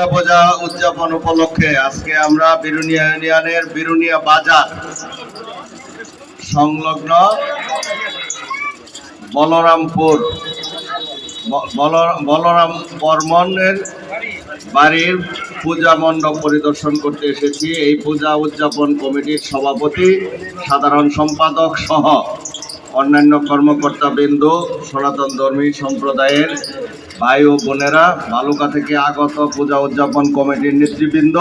দুর্গাপূজা উদযাপন উপলক্ষে আজকে আমরা বিরুনিয়া ইউনিয়নের বিরুনিয়া বাজার সংলগ্ন বলরামপুর বলরাম বর্মনের বাড়ির পূজা মণ্ডপ পরিদর্শন করতে এসেছি। এই পূজা উদযাপন কমিটির সভাপতি, সাধারণ সম্পাদক সহ অন্যান্য কর্মকর্তাবৃন্দ, সনাতন ধর্মী সম্প্রদায়ের ভাই ও বোনেরা, বালুকা থেকে আগত পূজা উদযাপন কমিটির নেতৃবৃন্দ,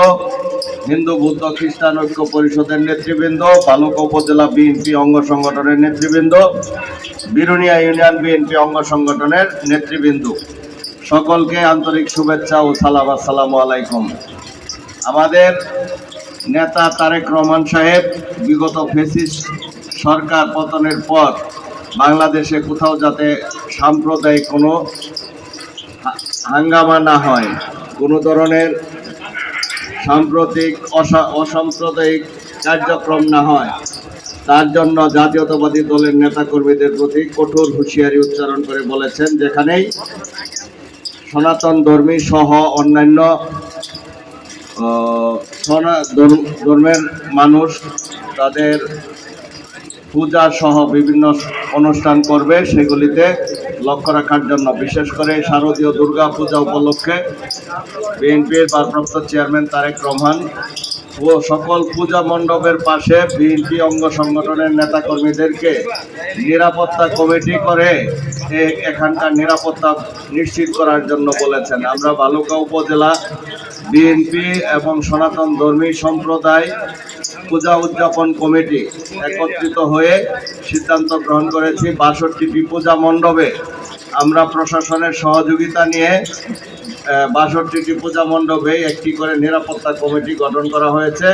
হিন্দু বৌদ্ধ খ্রিস্টান ঐক্য পরিষদের নেতৃবৃন্দ, বালুকা উপজেলা বিএনপি অঙ্গ সংগঠনের নেতৃবৃন্দ, বিরুনিয়া ইউনিয়ন বিএনপি অঙ্গ সংগঠনের নেতৃবৃন্দ, সকলকে আন্তরিক শুভেচ্ছা ও সালাম। আসসালামু আলাইকুম। আমাদের নেতা তারেক রহমান সাহেব বিগত ফ্যাসিস্ট সরকার পতনের পর বাংলাদেশে কোথাও যাতে সাম্প্রদায়িক কোনো হাঙ্গামা না হয়, কোনো ধরনের সাম্প্রতিক অসাম্প্রদায়িক কার্যক্রম না হয়, তার জন্য জাতীয়তাবাদী দলের নেতাকর্মীদের প্রতি কঠোর হুঁশিয়ারি উচ্চারণ করে বলেছেন, যেখানেই সনাতন ধর্মী সহ অন্যান্য ধর্মের মানুষ তাদের পূজা সহ বিভিন্ন অনুষ্ঠান করবে, সেগুলিতে লক্ষ্য রাখার জন্য বিশেষ করে শারদীয় দুর্গা পূজা উপলক্ষে বিএনপির ভারপ্রাপ্ত চেয়ারম্যান তারেক রহমান ও সকল পূজা মণ্ডপের পাশে বিএনপি অঙ্গ সংগঠনের নেতাকর্মীদেরকে নিরাপত্তা কমিটি করে এখানকার নিরাপত্তা নিশ্চিত করার জন্য বলেছেন। আমরা বালুকা উপজেলা বিএনপি এবং সনাতন ধর্মী সম্প্রদায় পূজা উদযাপন কমিটি একত্রিত হয়ে সিদ্ধান্ত গ্রহণ করেছি ৬২টি পূজা মণ্ডপে আমরা প্রশাসনের সহযোগিতা নিয়ে ৬২টি পূজা মণ্ডপে একটি করে নিরাপত্তা কমিটি গঠন করা হয়েছে।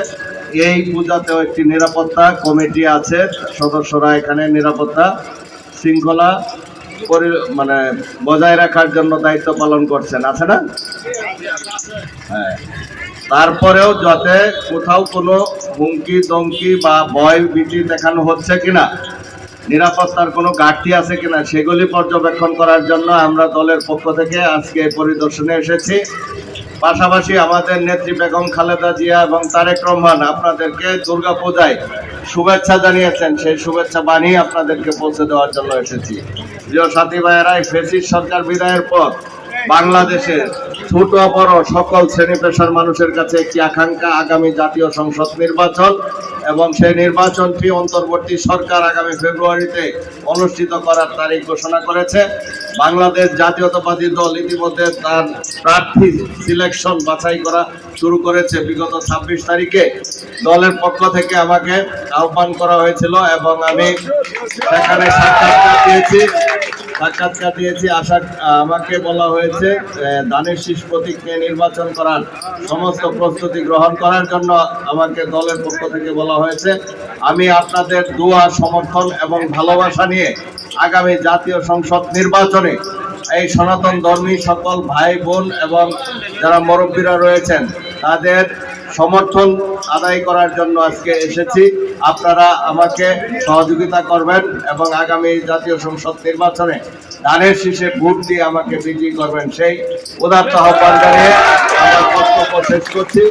এই পূজাতেও একটি নিরাপত্তা কমিটি আছে, সদস্যরা এখানে নিরাপত্তা শৃঙ্খলা বজায় রাখার জন্য দায়িত্ব পালন করছেন, আছে না? হ্যাঁ, তারপরেও যাতে কোথাও কোনো হুমকি দমকি বা ভয় ভীতি দেখানো হচ্ছে কিনা, নিরাপত্তার কোনো ঘাটতি আছে কিনা, সেগুলি পর্যবেক্ষণ করার জন্য আমরা দলের পক্ষ থেকে আজকে পরিদর্শনে এসেছি। পাশাপাশি আমাদের নেত্রী বেগম খালেদা জিয়া এবং তারেক রহমান আপনাদেরকে দুর্গাপূজায় শুভেচ্ছা জানিয়েছেন, সেই শুভেচ্ছা বাণী আপনাদেরকে পৌঁছে দেওয়ার জন্য এসেছি। প্রিয় সাথী ভাইয়েরা, ফ্যাসিস্ট সরকার বিদায়ের পর বাংলাদেশের ছোট বড় সকল শ্রেণী পেশার মানুষের কাছে একটি আকাঙ্ক্ষা আগামী জাতীয় সংসদ নির্বাচন, এবং সেই নির্বাচনটি অন্তর্বর্তী সরকার আগামী ফেব্রুয়ারিতে অনুষ্ঠিত করার তারিখ ঘোষণা করেছে। বাংলাদেশ জাতীয়তাবাদী দল ইতিমধ্যে তার প্রার্থী সিলেকশন বাছাই করা শুরু করেছে। বিগত ২৬ তারিখে দলের পক্ষ থেকে আমাকে আহ্বান করা হয়েছিল এবং আমি সেখানে সাক্ষাৎকার দিয়েছি। আমাকে বলা হয়েছে ধানের শীষ প্রতীক নিয়ে নির্বাচন করার সমস্ত প্রস্তুতি গ্রহণ করার জন্য আমাকে দলের পক্ষ থেকে বলা হয়েছে। আমি আপনাদের দোয়া, সমর্থন এবং ভালোবাসা নিয়ে আগামী জাতীয় সংসদ নির্বাচনে এই সনাতন ধর্মী সকল ভাই বোন এবং যারা মুরব্বীরা রয়েছেন তাদের সমর্থন আদায় করার জন্য আজকে এসেছি। আপনারা আমাকে সহযোগিতা করবেন এবং আগামী জাতীয় সংসদ নির্বাচনে ধানের শীষে ভোট দিয়ে আমাকে বিজয়ী করবেন, সেই উদাত্ত আহ্বান জানিয়ে আমার বক্তব্য শেষ করছি।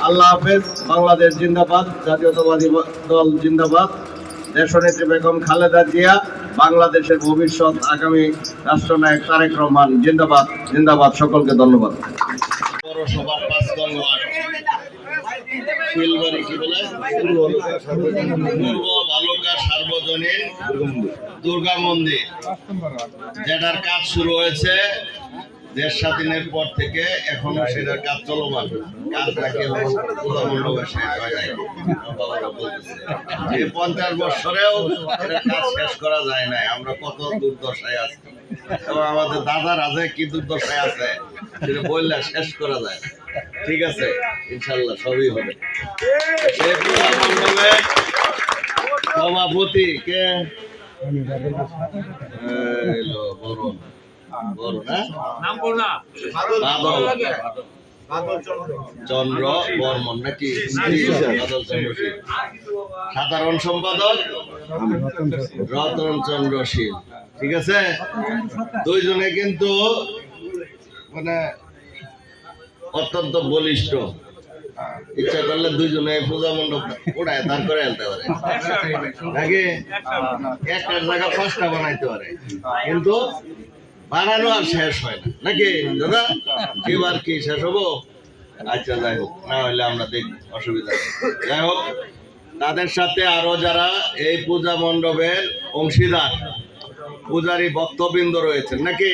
আল্লাহ হাফেজ। বাংলাদেশ জিন্দাবাদ, জাতীয়তাবাদী দল জিন্দাবাদ, দেশনেত্রী বেগম খালেদা জিয়া, বাংলাদেশের ভবিষ্যৎ আগামী রাষ্ট্রনায়ক তারেক রহমান জিন্দাবাদ জিন্দাবাদ। সকলকে ধন্যবাদ। পৌরসভার ৫ নং ওয়ার্ড পূর্ব বালুকা সার্বজনীন দুর্গা মন্দির, যেটার কাজ শুরু হয়েছে দেশ স্বাধীনের পর থেকে এখনো সেটার কাজ চলমান। কাজ নাকি পূজা মণ্ডপে শেষ হয় নাই, 50 বছরেও কাজ শেষ করা যায় নাই। আমরা কত দুর্দশায় আছি এবং আমাদের দাদা রাজা কি দুর্দশায় আছে সেটা বললে শেষ করা যায়। ঠিক আছে, ইনশাল্লাহ সবই হবে। সভাপতি কে চন্দ্র বর্মন নাকি, সাধারণ সম্পাদক রতন চন্দ্র শীল। ঠিক আছে, দুইজনে কিন্তু অত্যন্ত বলিষ্ঠ, ইচ্ছা করলে দুইজনে পূজা মণ্ডপ ওড়ায় দাঁড় করে আনতে পারে নাকি একটা জায়গা পাঁচটা বানাইতে পারে, কিন্তু বানানো আর শেষ হয় না নাকি দাদা? এবার কি শেষ হবো? আচ্ছা যাই হোক, না হলে আমরা দেখব, অসুবিধা নেই। যাই হোক, তাদের সাথে আরো যারা এই পূজা মণ্ডপের অংশীদার পূজারী ভক্তবৃন্দ রয়েছেন নাকি,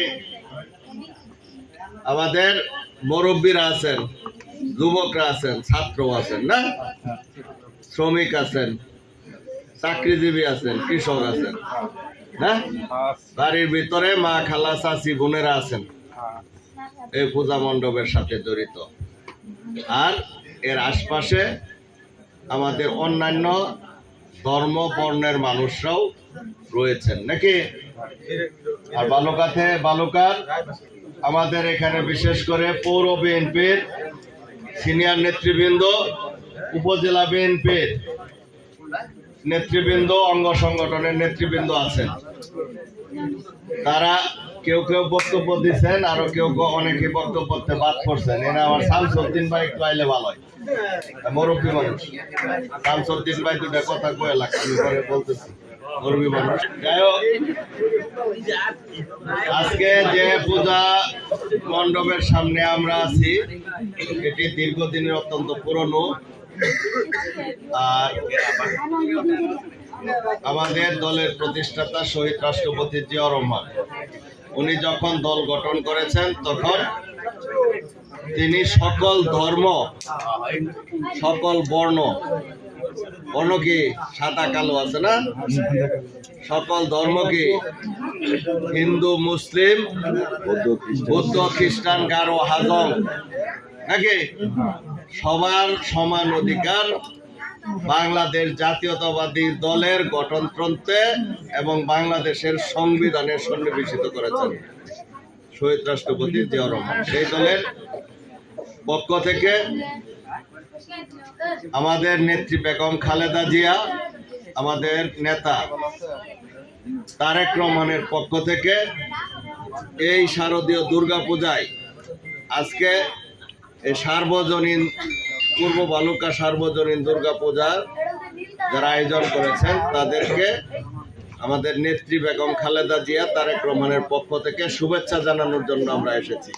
আমাদের মুরব্বীরা আছেন, যুবকরা আছেন, ছাত্র আছেন, না শ্রমিক আছেন, চাকরিজীবী আছেন, কৃষক আছেন, হ্যাঁ বাড়ির ভিতরে মা, খালা, চাচি, বোনেরা আছেন এই পূজা মণ্ডপের সাথে জড়িত। আর এর আশপাশে আমাদের অন্যান্য ধর্ম বর্ণের মানুষরাও রয়েছেন নাকি। আর বালুকার আমাদের এখানে বিশেষ করে পৌর বিএনপির সিনিয়র নেতৃবৃন্দ, উপজেলা বিএনপির নেতৃবৃন্দ, অঙ্গ সংগঠনের নেতৃবৃন্দ আছেন। তারা কেউ কেউ বক্তব্য দিচ্ছেন, আরো কেউ অনেকে বক্তব্য বাদ করছেন। এরা আমার শামসুদ্দিন ভাই একটু আইলে ভালো হয়, মুরব্বী মানুষ। শামসুদ্দিন ভাই দুটা কথা কয়ে লাগছে, আমি পরে বলতেছি, মুরব্বী মানুষ। যাই হোক, আজকে যে পূজা মণ্ডপের সামনে আমরা আছি, এটি দীর্ঘদিনের অত্যন্ত পুরনো। আর আমাদের দলের প্রতিষ্ঠাতা শহীদ রাষ্ট্রপতি জিয়াউর রহমান, উনি যখন দল গঠন করেছেন তখন তিনি সকল ধর্ম, সকল বর্ণ কি সাদা কালো আছে না, সকল ধর্ম কি হিন্দু, মুসলিম, বৌদ্ধ, খ্রিস্টান, গারো, হাজং নাকি সবার সমান অধিকার বাংলাদেশ জাতীয়তাবাদী দলের গঠনতন্ত্রে এবং বাংলাদেশের সংবিধানে সন্নিবেশিত করেছেন শহীদ রাষ্ট্রপতি জিয়াউর রহমান। সেই দলের পক্ষ থেকে আমাদের নেত্রী বেগম খালেদা জিয়া, আমাদের নেতা তারেক রহমানের পক্ষ থেকে এই শারদীয় দুর্গাপূজায় আজকে এই সার্বজনীন পূর্ব বালুকা সার্বজনীন দুর্গাপূজার যারা আয়োজন করেছেন তাদেরকে আমাদের নেত্রী বেগম খালেদা জিয়া, তারেক রহমানের পক্ষ থেকে শুভেচ্ছা জানানোর জন্য আমরা এসেছি।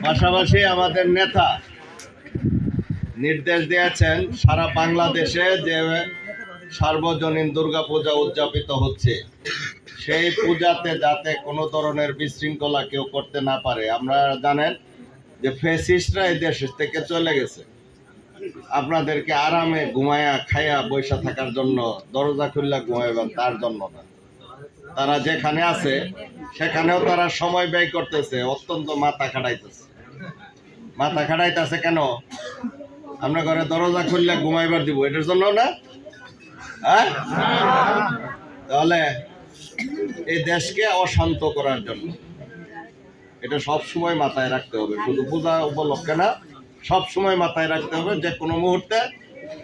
পাশাপাশি আমাদের নেতা নির্দেশ দিয়েছেন সারা বাংলাদেশে যে সার্বজনীন দুর্গাপূজা উদযাপিত হচ্ছে, সেই পূজাতে যাতে কোনো ধরনের বিশৃঙ্খলা কেউ করতে না পারে। আমরা জানেন যে ফ্যাসিস্টরা এই দেশ থেকে চলে গেছে, আপনাদেরকে আরামে ঘুমায়া খায়া বৈশা থাকার জন্য, দরজা খুললা ঘুমাইবেন তার জন্য না। তারা যেখানে আছে সেখানেও তারা সময় ব্যয় করতেছে, অত্যন্ত মাথা খাটাইতেছে। কেন? আমরা ঘরে দরজা খুললে ঘুমাইবার দিব, এটার জন্য না? হ্যাঁ, তাহলে এই দেশকে অশান্ত করার জন্য। এটা সব সময় মাথায় রাখতে হবে, শুধু পূজা উপলক্ষে না, সব সময় মাথায় রাখতে হবে যে কোনো মুহূর্তে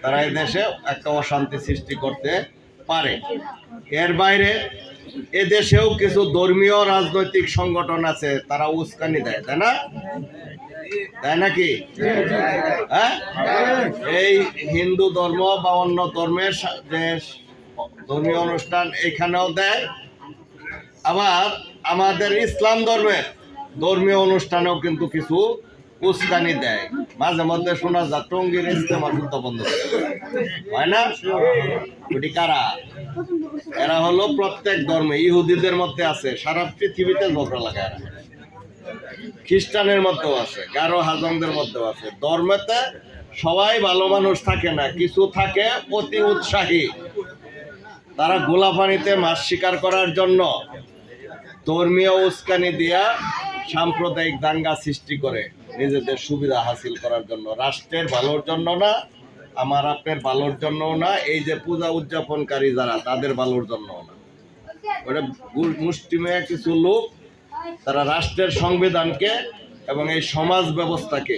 তারা এই দেশে একটা অশান্তি সৃষ্টি করতে পারে। এর বাইরে এ দেশেও কিছু ধর্মীয় রাজনৈতিক সংগঠন আছে, তারা উস্কানি দেয়, তাই না? তাই নাকি? হ্যাঁ, এই হিন্দু ধর্ম বা অন্য ধর্মের যে ধর্মীয় অনুষ্ঠান এখানেও দেয়, আবার আমাদের ইসলাম ধর্মের ধর্মীয় অনুষ্ঠানেও কিন্তু কিছু উস্কানি দেয়। মাঝে মধ্যে শোনা যায় টঙ্গীর ইজতেমা যুদ্ধ বন্ধ হয় না? ওটি কারা? এরা হলো প্রত্যেক ধর্মে, ইহুদিদের মধ্যে আছে, সারা পৃথিবীতে ঝগড়া লাগায়, খ্রিস্টানের মধ্যেও আছে, গারো হাজংদের মধ্যেও আছে। ধর্মেতে সবাই ভালো মানুষ থাকে না, কিছু থাকে অতি উৎসাহী, তারা গোলাপানিতে মাছ শিকার করার জন্য ধর্মীয় উস্কানি দিয়া সাম্প্রদায়িক দাঙ্গা সৃষ্টি করে নিজেদের সুবিধা হাসিল করার জন্য, রাষ্ট্রের ভালোর জন্য না, আমার আপনার ভালোর জন্যও না, এই যে পূজা উদযাপনকারী যারা তাদের ভালোর জন্যও না। ওটা মুষ্টিমেয় কিছু লোক, তারা রাষ্ট্রের সংবিধানকে এবং এই সমাজ ব্যবস্থাকে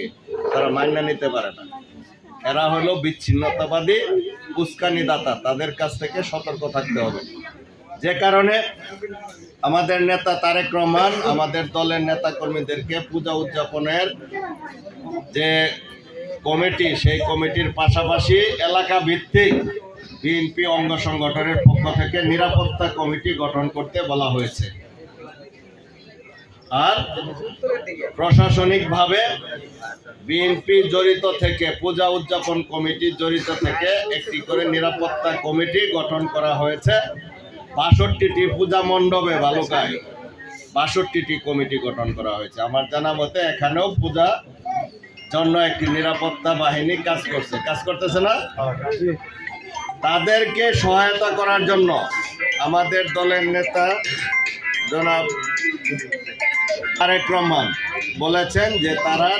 তারা মান্য নিতে পারে না। এরা হলো বিচ্ছিন্নতাবাদী, উস্কানিদাতা, তাদের কাছ থেকে সতর্ক থাকতে হবে। যে কারণে আমাদের নেতা তারেক রহমান আমাদের দলের নেতা কর্মীদেরকে পূজা উদযাপনের যে কমিটি, সেই কমিটির পাশাপাশি এলাকা ভিত্তিক বিএনপি অঙ্গ সংগঠনের পক্ষ থেকে নিরাপত্তা কমিটি গঠন করতে বলা হয়েছে। আর প্রশাসনিকভাবে বিএনপি জড়িত থেকে, পূজা উদযাপন কমিটি জড়িত থেকে একটি করে নিরাপত্তা কমিটি গঠন করা হয়েছে। ৬২টি পূজা মণ্ডপে বালুকায় ৬২টি কমিটি গঠন করা হয়েছে। আমার জানা মতে এখানেও পূজা জন্য একটি নিরাপত্তা বাহিনী কাজ করতেছে না? তাদেরকে সহায়তা করার জন্য আমাদের দলের নেতা জনাব তারেক রহমান বলেছেন যে তারা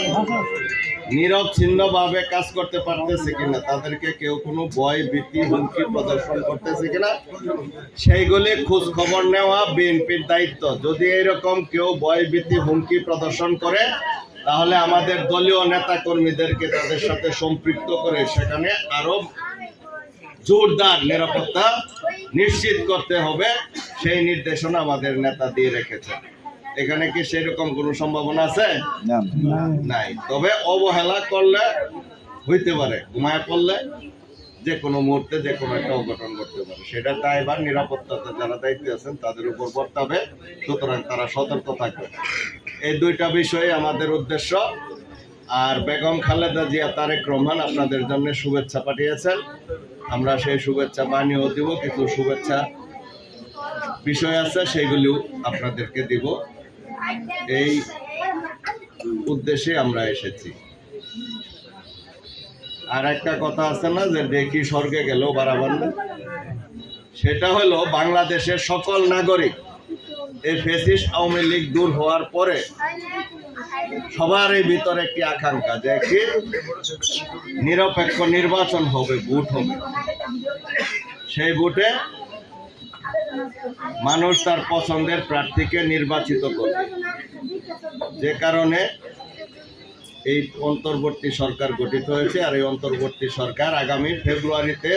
নিরবচ্ছিন্নভাবে কাজ করতে পারতেছে কিনা, তাদেরকে কেউ কোনো ভয় ভীতি হুমকি প্রদর্শন করতেছে কিনা সেইগুলি খোঁজ খবর নেওয়া বিএনপির দায়িত্ব। যদি এরকম কেউ ভয় ভীতি হুমকি প্রদর্শন করে তাহলে আমাদের দলীয় নেতা কর্মীদেরকে তাদের সাথে সম্পৃক্ত করে সেখানে আরো জোরদার নিরাপত্তা নিশ্চিত করতে হবে, সেই নির্দেশনা আমাদের নেতা দিয়ে রেখেছেন। এখানে কি সেরকম কোনো সম্ভাবনা আছে? নাই। তবে অবহেলা করলে হইতে পারে, ঘুমায় পড়লে যে কোনো মুহূর্তে যে কোনো একটা অঘটন করতে পারে, সেটা দায়ভার নিরাপত্তাতে যারা দায়িত্বে আছেন তাদের উপর বর্তাবে। সুতরাং তারা সতর্ক থাকবে। এই দুইটা বিষয়ে আমাদের উদ্দেশ্য। আর বেগম খালেদা জিয়া তারেক রহমান আপনাদের জন্য শুভেচ্ছা পাঠিয়েছেন, আমরা সেই শুভেচ্ছা বানিয়েও দিব। কিছু শুভেচ্ছা বিষয় আছে সেইগুলিও আপনাদেরকে দিব। এই উদ্দেশ্যে আমরা এসেছি। আর একটা কথা আছে না যে দেখি স্বর্গে গেলেও বাড়াবার না, সেটা হলো বাংলাদেশের সকল নাগরিক এই ফ্যাসিস্ট আওয়ামী লীগ দূর হওয়ার পরে সবারই ভিতরে একটি আকাঙ্ক্ষা যে একটি নিরপেক্ষ নির্বাচন হবে, ভোট হবে। সেই ভোটে মানুষ তার পছন্দের প্রার্থীকে নির্বাচিত করবে। যে কারণে এই অন্তর্বর্তী সরকার গঠিত হয়েছে। আর এই অন্তর্বর্তী সরকার আগামী ফেব্রুয়ারিতে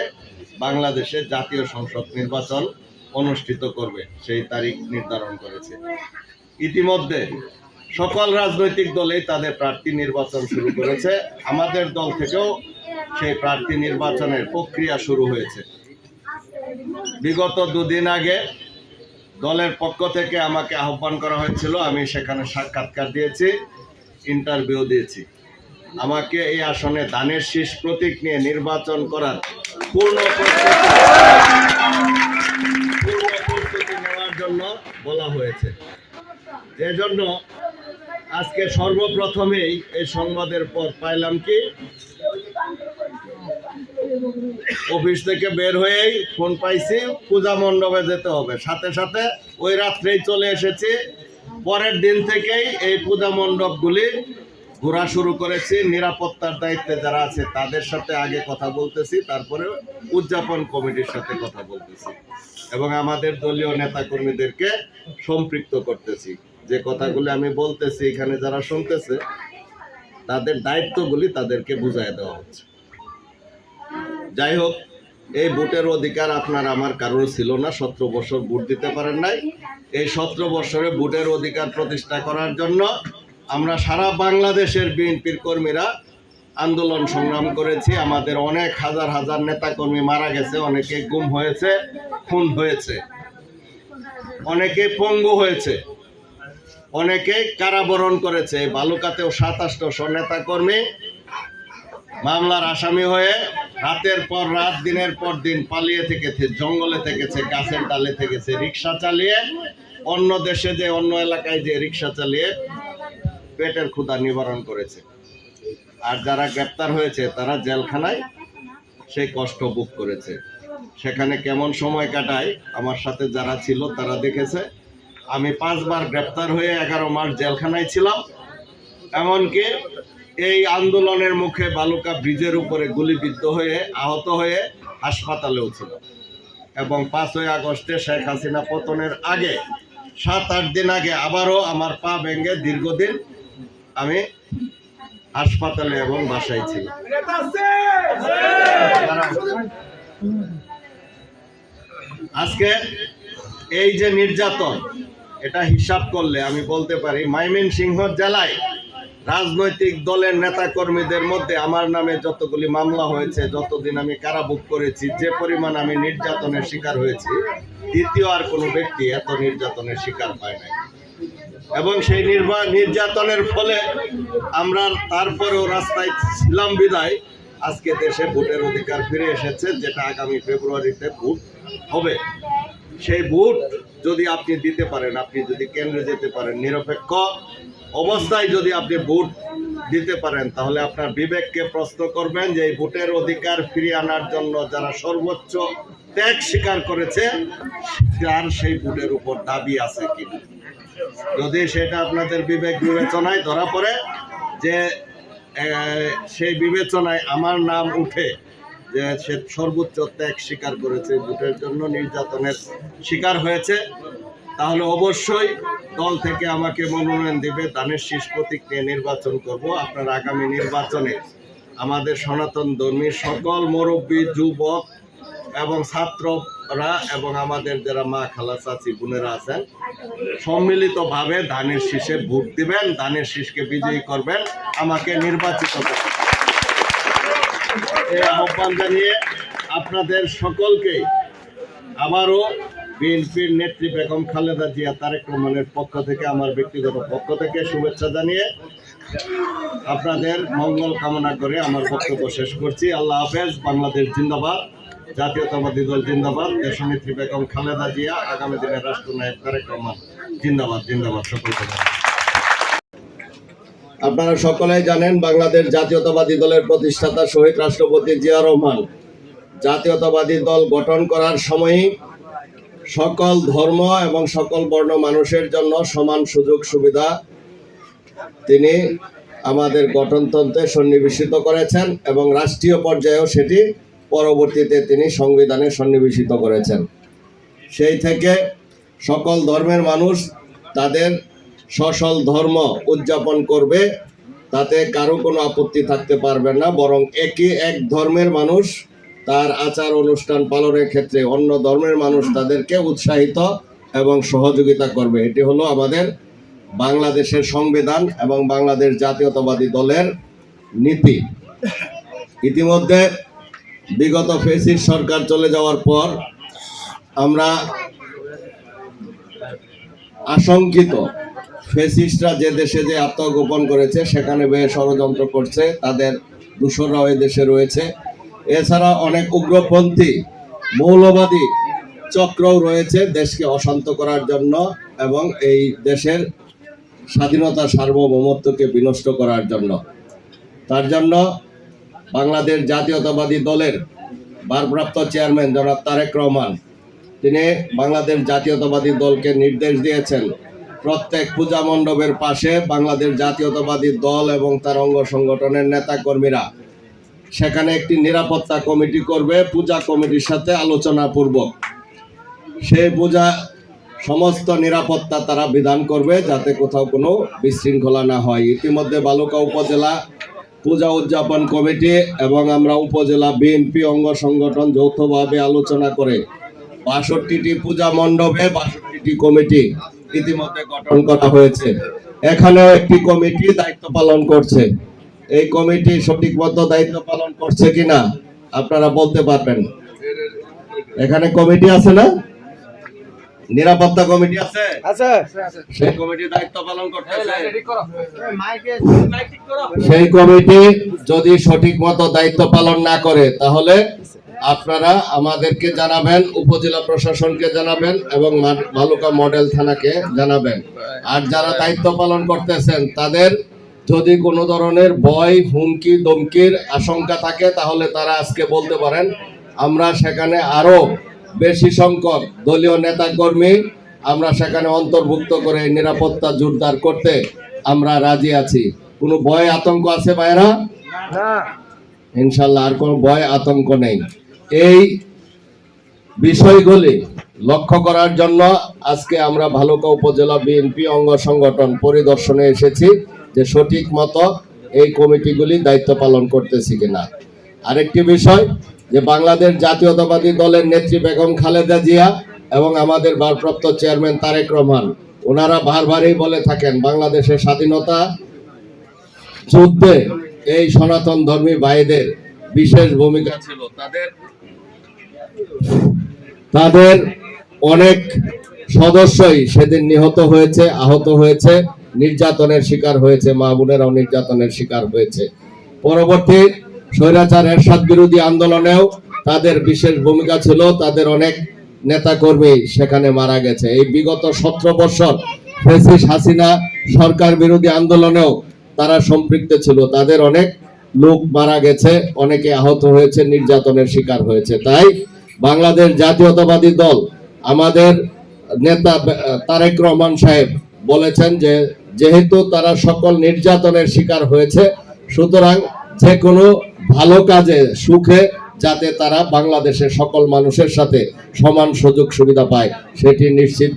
বাংলাদেশে জাতীয় সংসদ নির্বাচন অনুষ্ঠিত করবে, সেই তারিখ নির্ধারণ করেছে। ইতিমধ্যে সকল রাজনৈতিক দলেই তাদের প্রার্থী নির্বাচন শুরু করেছে। আমাদের দল থেকেও সেই প্রার্থী নির্বাচনের প্রক্রিয়া শুরু হয়েছে। বিগত দুদিন আগে দলের পক্ষ থেকে আমাকে আহ্বান করা হয়েছিল, আমি সেখানে সাক্ষাৎকার দিয়েছি, ইন্টারভিউ দিয়েছি। আমাকে এই আসনে ধানের শীষ প্রতীক নিয়ে নির্বাচন করার পূর্ণ প্রস্তুতি নেওয়ার জন্য বলা হয়েছে। এজন্য আজকে সর্বপ্রথমেই এই সংবাদের পর পাইলাম কি, অফিস থেকে বের হয়েই ফোন পাইছি পূজা মণ্ডপে যেতে হবে। সাথে সাথে ওই রাত্রেই চলে এসেছি। পরের দিন থেকেই এই পূজা মণ্ডপগুলি ঘোরা শুরু করেছি। নিরাপত্তার দায়িত্বে যারা আছে তাদের সাথে আগে কথা বলতেছি, তারপরে উদযাপন কমিটির সাথে কথা বলতেছি এবং আমাদের দলীয় নেতাকর্মীদেরকে সম্পৃক্ত করতেছি। যে কথাগুলি আমি বলতেছি এখানে যারা শুনতেছে তাদের দায়িত্বগুলি তাদেরকে বুঝাই দেওয়া হচ্ছে। যাই হোক, এই ভোটের অধিকার আপনার আমার কারোর ছিল না। 17 বছর ভোট দিতে পারেন নাই। এই 17 বছরে ভোটের অধিকার প্রতিষ্ঠা করার জন্য আমরা সারা বাংলাদেশের বিএনপির কর্মীরা আন্দোলন সংগ্রাম করেছি। আমাদের অনেক হাজার হাজার নেতাকর্মী মারা গেছে, অনেকে গুম হয়েছে, খুন হয়েছে, অনেকে পঙ্গু হয়েছে, অনেকে কারাবরণ করেছে। বালুকাতেও 2700 নেতাকর্মী মামলার আসামি হয়ে রাতের পর রাত, দিনের পর দিন পালিয়ে থেকেছে, জঙ্গলে থেকেছে, গাছের ডালে থেকেছে, রিক্সা চালিয়ে অন্য দেশে যে, অন্য এলাকায় যে রিক্সা চালিয়ে পেটের ক্ষুধা নিবারণ করেছে। আর যারা গ্রেপ্তার হয়েছে তারা জেলখানায় সেই কষ্ট ভোগ করেছে। সেখানে কেমন সময় কাটায় আমার সাথে যারা ছিল তারা দেখেছে। আমি 5 বার গ্রেপ্তার হয়ে 11 মাস জেলখানায় ছিলাম। এমনকি এই আন্দোলনের মুখে বালুকা ব্রিজের উপরে গুলিবিদ্ধ হয়ে আহত হয়ে হাসপাতালেও ছিল। এবং 5ই আগস্টে শেখ হাসিনা পতনের আগে 7-8 দিন আগে আবারও আমার পা ভেঙে দীর্ঘদিন আমি হাসপাতালে এবং বাসায় ছিলাম। আজকে এই যে নির্যাতন, এটা হিসাব করলে আমি বলতে পারি ময়মনসিংহ জেলায় রাজনৈতিক দলের নেতা কর্মীদের মধ্যে আমার নামে যতগুলি মামলা হয়েছে, যতদিন আমি কারাভোগ করেছি, যে পরিমাণ আমি নির্যাতনের শিকার হয়েছি, দ্বিতীয় আর কোনো ব্যক্তি এত নির্যাতনের শিকার হয় নাই। এবং সেই নির্যাতনের ফলে আমরা তারপরেও রাস্তায় ছিলাম বিদায় আজকে দেশে ভোটের অধিকার ফিরে এসেছে, যেটা আগামী ফেব্রুয়ারিতে ভোট হবে। সেই ভোট যদি আপনি দিতে পারেন, আপনি যদি কেন্দ্রে যেতে পারেন, নিরপেক্ষ অবস্থায় যদি আপনি ভোট দিতে পারেন, তাহলে আপনার বিবেককে প্রশ্ন করবেন যে এই ভোটের অধিকার ফিরিয়ে আনার জন্য যারা সর্বোচ্চ ত্যাগ স্বীকার করেছে তার সেই ভোটের উপর দাবি আছে কিনা। যদি সেটা আপনাদের বিবেক বিবেচনায় ধরা পড়ে যে সেই বিবেচনায় আমার নাম উঠে যে সে সর্বোচ্চ ত্যাগ স্বীকার করেছে, ভোটের জন্য নির্যাতনের শিকার হয়েছে, তাহলে অবশ্যই দল থেকে আমাকে মনোনয়ন দিবে। ধানের শীষ প্রতীক নিয়ে নির্বাচন করব। আপনার আগামী নির্বাচনে আমাদের সনাতন ধর্মী সকল মুরব্বী, যুবক এবং ছাত্ররা এবং আমাদের যারা মা, খালা, চাচি, বোনেরা আছেন, সম্মিলিতভাবে ধানের শীষে ভোট দিবেন, ধানের শীষকে বিজয়ী করবেন, আমাকে নির্বাচিত করবেন। এই আহ্বান জানিয়ে আপনাদের সকলকে আবারও বিএনপির নেত্রী বেগম খালেদা জিয়া, তারেক রহমানের পক্ষ থেকে, আমার ব্যক্তিগত পক্ষ থেকে শুভেচ্ছা জানিয়ে আপনাদের মঙ্গল কামনা করে আমার বক্তব্য শেষ করছি। আল্লাহ হাফেজ। বাংলাদেশ জিন্দাবাদ, জাতীয়তাবাদী দল জিন্দাবাদ, দেশনেত্রী বেগম খালেদা জিয়া, আগামী দিনের রাষ্ট্রনায়ক তারেক রহমান জিন্দাবাদ। জিন্দাবাদ। সকলকে আপনারা সকলেই জানেন বাংলাদেশ জাতীয়তাবাদী দলের প্রতিষ্ঠাতা শহীদ রাষ্ট্রপতি জিয়া রহমান জাতীয়তাবাদী দল গঠন করার সময়ই সকল ধর্ম এবং সকল বর্ণ মানুষের জন্য সমান সুযোগ সুবিধা তিনি আমাদের গঠনতন্ত্রে সন্নিবেশিত করেছেন এবং রাষ্ট্রীয় পর্যায়েও সেটি পরবর্তীতে তিনি সংবিধানে সন্নিবেশিত করেছেন। সেই থেকে সকল ধর্মের মানুষ তাদের স্বস্বল ধর্ম উদযাপন করবে, তাতে কারো কোনো আপত্তি থাকতে পারবে না, বরং একই এক ধর্মের মানুষ তার আচার অনুষ্ঠান পালনের ক্ষেত্রে অন্য ধর্মের মানুষ তাদেরকে উৎসাহিত এবং সহযোগিতা করবে। এটি হলো আমাদের বাংলাদেশের সংবিধান এবং বাংলাদেশ জাতীয়তাবাদী দলের নীতি। ইতিমধ্যে বিগত ফ্যাসিস্ট সরকার চলে যাওয়ার পর আমরা আশঙ্কিত ফ্যাসিস্টরা যে দেশে যে আত্মগোপন করেছে সেখানে বেশ ষড়যন্ত্র করছে, তাদের দূষণরাও এই দেশে রয়েছে। এছাড়া অনেক উগ্রপন্থী মৌলবাদী চক্রও রয়েছে দেশকে অশান্ত করার জন্য এবং এই দেশের স্বাধীনতা সার্বভৌমত্বকে বিনষ্ট করার জন্য। তার জন্য বাংলাদেশ জাতীয়তাবাদী দলের ভারপ্রাপ্ত চেয়ারম্যান জনাব তারেক রহমান তিনি বাংলাদেশ জাতীয়তাবাদী দলকে নির্দেশ দিয়েছেন প্রত্যেক পূজা মণ্ডপের পাশে বাংলাদেশ জাতীয়তাবাদী দল এবং তার অঙ্গ সংগঠনের নেতা কর্মীরা সেখানে একটি নিরাপত্তা কমিটি করবে, পূজা কমিটির সাথে আলোচনা পূর্বক সেই পূজা সমস্ত নিরাপত্তা তারা বিধান করবে যাতে কোথাও কোনো বিশৃঙ্খলা না হয়। ইতিমধ্যে বালুকা উপজেলা পূজা উদযাপন কমিটি এবং আমরা উপজেলা বিএনপি অঙ্গ সংগঠন যৌথভাবে আলোচনা করে ৬২টি পূজা মণ্ডপে ৬২টি কমিটি ইতিমধ্যে গঠন করা হয়েছে। এখানেও একটি কমিটি দায়িত্ব পালন করছে। এই কমিটি সঠিক মতো দায়িত্ব পালন করছে কিনা আপনারা বলতে পারবেন। এখানে কমিটি আছে না, নিরাপত্তা কমিটি আছে, সেই কমিটি দায়িত্ব পালন করতেছে। সেই কমিটি যদি সঠিক মতো দায়িত্ব পালন না করে তাহলে আপনারা আমাদেরকে জানাবেন, উপজেলা প্রশাসনকে জানাবেন এবং ভালুকা মডেল থানাকে জানাবেন। আর যারা দায়িত্ব পালন করতেছেন তাদের যদি কোনো ধরনের ভয়, হুমকি, ধমকির আশঙ্কা থাকে তাহলে তারা আজকে বলতে পারেন। আমরা সেখানে আরো বেশি সংখ্যক দলীয় নেতা কর্মী আমরা সেখানে অন্তর্ভুক্ত করে নিরাপত্তা জোরদার করতে আমরা রাজি আছি। কোনো ভয় আতঙ্ক আছে ভাইরা? না, ইনশাল্লাহ আর কোনো ভয় আতঙ্ক নেই। এই বিষয়গুলি লক্ষ্য করার জন্য আজকে আমরা ভালুকা উপজেলা বিএনপি অঙ্গ সংগঠন পরিদর্শনে এসেছি যে সঠিক মতো এই কমিটিগুলি দায়িত্ব পালন করতেছি কিনা। আরেকটি বিষয় যে বাংলাদেশ জাতীয়তাবাদী দলের নেত্রী বেগম খালেদা জিয়া এবং আমাদের ভারপ্রাপ্ত চেয়ারম্যান তারেক রহমান, ওনারা বারবারই বলে থাকেন বাংলাদেশের স্বাধীনতা যুদ্ধে এই সনাতন ধর্মী ভাইদের বিশেষ ভূমিকা ছিল। তাদের অনেক সদস্যই সেদিন নিহত হয়েছে, আহত হয়েছে, নির্যাতনের শিকার হয়েছে, মা বোনেরাও নির্যাতনের শিকার হয়েছে। পরবর্তী স্বৈরাচার এরশাদ বিরোধী আন্দোলনেও তাদের বিশেষ ভূমিকা ছিল, তাদের অনেক নেতাকর্মী সেখানে মারা গেছে। এই বিগত 17 বছর ফ্যাসিস্ট হাসিনা সরকার বিরোধী আন্দোলনেও তারা সম্পৃক্ত ছিল, তাদের অনেক লোক মারা গেছে, অনেকে আহত হয়েছে, নির্যাতনের শিকার হয়েছে। তাই বাংলাদেশ জাতীয়তাবাদী দল, আমাদের নেতা তারেক রহমান সাহেব বলেছেন যে যেহেতু তারা সকল নির্যাতনের শিকার হয়েছে, সুতরাং যে কোনো ভালো কাজে সুখে যাতে তারা বাংলাদেশের সকল মানুষের সাথে সমান সুযোগ সুবিধা পায় সেটি নিশ্চিত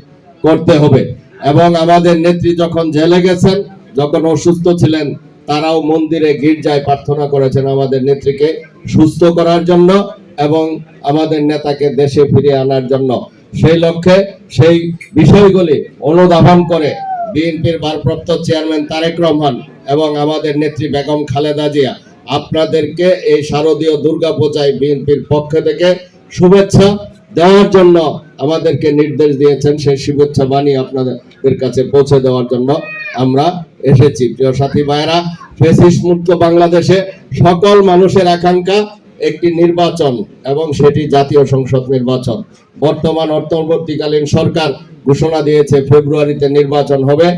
করতে হবে। এবং আমাদের নেত্রী যখন জেলে গেছেন, যখন অসুস্থ ছিলেন, তারাও মন্দিরে গির্জায় প্রার্থনা করেছেন আমাদের নেত্রীকে সুস্থ করার জন্য এবং আমাদের নেতাকে দেশে ফিরিয়ে আনার জন্য। সেই লক্ষ্যে সেই বিষয়গুলি অনুধাবন করে বিএনপির ভারপ্রাপ্ত চেয়ারম্যান তারেক রহমান এবং আমাদের নেত্রী বেগম খালেদা জিয়া আপনাদেরকে এই শারদীয় দুর্গাপূজায় বিএনপির পক্ষ থেকে শুভেচ্ছা দেওয়ার জন্য আমাদেরকে নির্দেশ দিয়েছেন। সেই শুভেচ্ছা বাণী আপনাদের কাছে পৌঁছে দেওয়ার জন্য আমরা এসেছি। প্রিয় সাথী ভাইরা, ফ্যাসিস্ট মুক্ত বাংলাদেশে সকল মানুষের আকাঙ্ক্ষা একটি নির্বাচন এবং সেটি জাতীয় সংসদ নির্বাচন। বর্তমান অন্তর্বর্তীকালীন সরকার ঘোষণা দিয়েছে ফেব্রুয়ারিতে নির্বাচন হবে।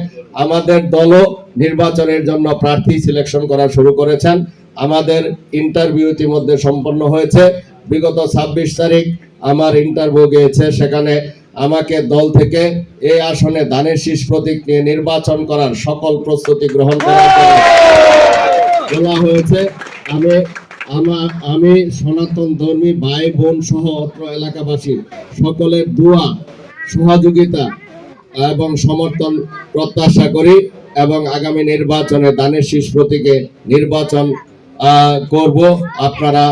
আমাদের দলও নির্বাচনের জন্য প্রার্থী সিলেকশন করা শুরু করেছেন। আমাদের ইন্টারভিউ ইতিমধ্যে সম্পন্ন হয়েছে। বিগত 26 তারিখ আমার ইন্টারভিউ গিয়েছে, সেখানে আমাকে দল থেকে এই আসনে ধানের শীষ প্রতীক নিয়ে নির্বাচন করার সকল প্রস্তুতি গ্রহণ করার জন্য বলা হয়েছে। আমি সনাতন ধর্মী ভাই বোন সহ অত্র এলাকাবাসী সকলের দোয়া, সহযোগিতা এবং সমর্থন প্রত্যাশা করি এবং আগামী নির্বাচনে ধানের শীষ প্রতীকে নির্বাচন করব। আপনারা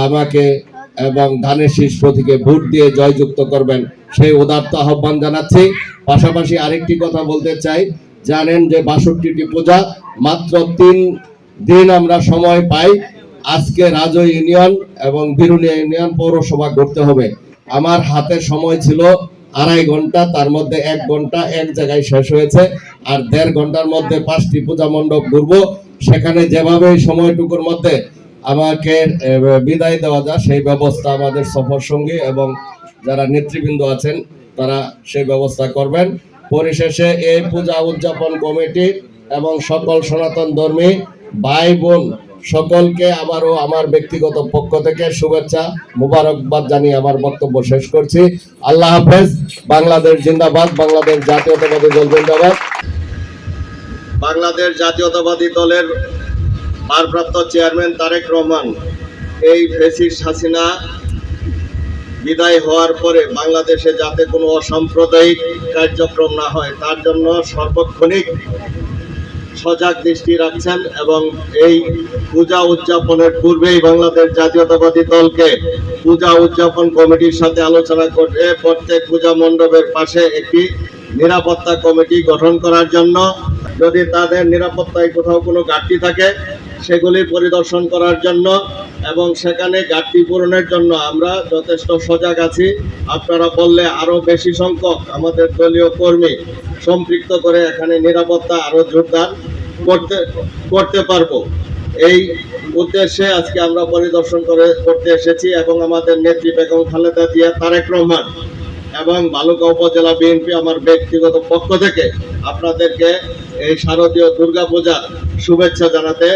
আমাকে এবং ধানের শীষ প্রতীকে ভোট দিয়ে জয়যুক্ত করবেন সেই উদাত্ত আহ্বান জানাচ্ছি। পাশাপাশি আরেকটি কথা বলতে চাই, জানেন যে 62টি পূজা, মাত্র 3 দিন আমরা সময় পাই। আজকে রাজৈ ইউনিয়ন এবং বিরুলিয়া ইউনিয়ন পৌরসভা করতে হবে। আমার হাতে সময় ছিল 2.5 ঘন্টা, তার মধ্যে 1 ঘন্টা এক জায়গায় শেষ হয়েছে, আর 1.5 ঘন্টার মধ্যে 5টি পূজা মণ্ডপ ঘুরবো। সেখানে যেভাবে সময়টুকুর মধ্যে আমাকে বিদায় দেওয়া যায় সেই ব্যবস্থা আমাদের সফর সঙ্গী এবং যারা নেতৃবৃন্দ আছেন তারা সেই ব্যবস্থা করবেন। পরিশেষে এই পূজা উদযাপন কমিটি এবং সকল সনাতন ধর্মী ভাই বোন সকলকে আবারও আমার ব্যক্তিগত পক্ষ থেকে শুভেচ্ছা মুবারকবাদ জানিয়ে আমার বক্তব্য শেষ করছি। আল্লাহ হাফেজ। বাংলাদেশ জিন্দাবাদ, বাংলাদেশ জাতীয়তাবাদী দল জিন্দাবাদ। বাংলাদেশ জাতীয়তাবাদী দলের ভারপ্রাপ্ত চেয়ারম্যান তারেক রহমান এই ফ্যাসিস্ট হাসিনা বিদায় হওয়ার পরে বাংলাদেশে যাতে কোনো অসাম্প্রদায়িক কার্যক্রম না হয় তার জন্য সর্বক্ষণিক সজাগ দৃষ্টি রাখছেন এবং এই পূজা উদযাপনের পূর্বেই বাংলাদেশ জাতীয়তাবাদী দলকে পূজা উদযাপন কমিটির সাথে আলোচনা করে প্রত্যেক পূজা মণ্ডপের পাশে একটি নিরাপত্তা কমিটি গঠন করার জন্য, যদি তাদের নিরাপত্তায় কোথাও কোনো ঘাটতি থাকে সেগুলি পরিদর্শন করার জন্য এবং সেখানে ঘাটতি পূরণের জন্য আমরা যথেষ্ট সজাগ আছি। আপনারা বললে আরো বেশি সংখ্যক আমাদের দলীয় কর্মী সম্পৃক্ত করে এখানে নিরাপত্তা আরো জোরদার করতে পারবো। এই উদ্দেশ্যে আজকে আমরা পরিদর্শন করতে এসেছি এবং আমাদের নেত্রী বেগম খালেদা জিয়া, তারেক রহমান এবং ভালুকা উপজেলা বিএনপি আমার ব্যক্তিগত পক্ষ থেকে আপনাদেরকে এই শারদীয় দুর্গাপূজার শুভেচ্ছা জানাতে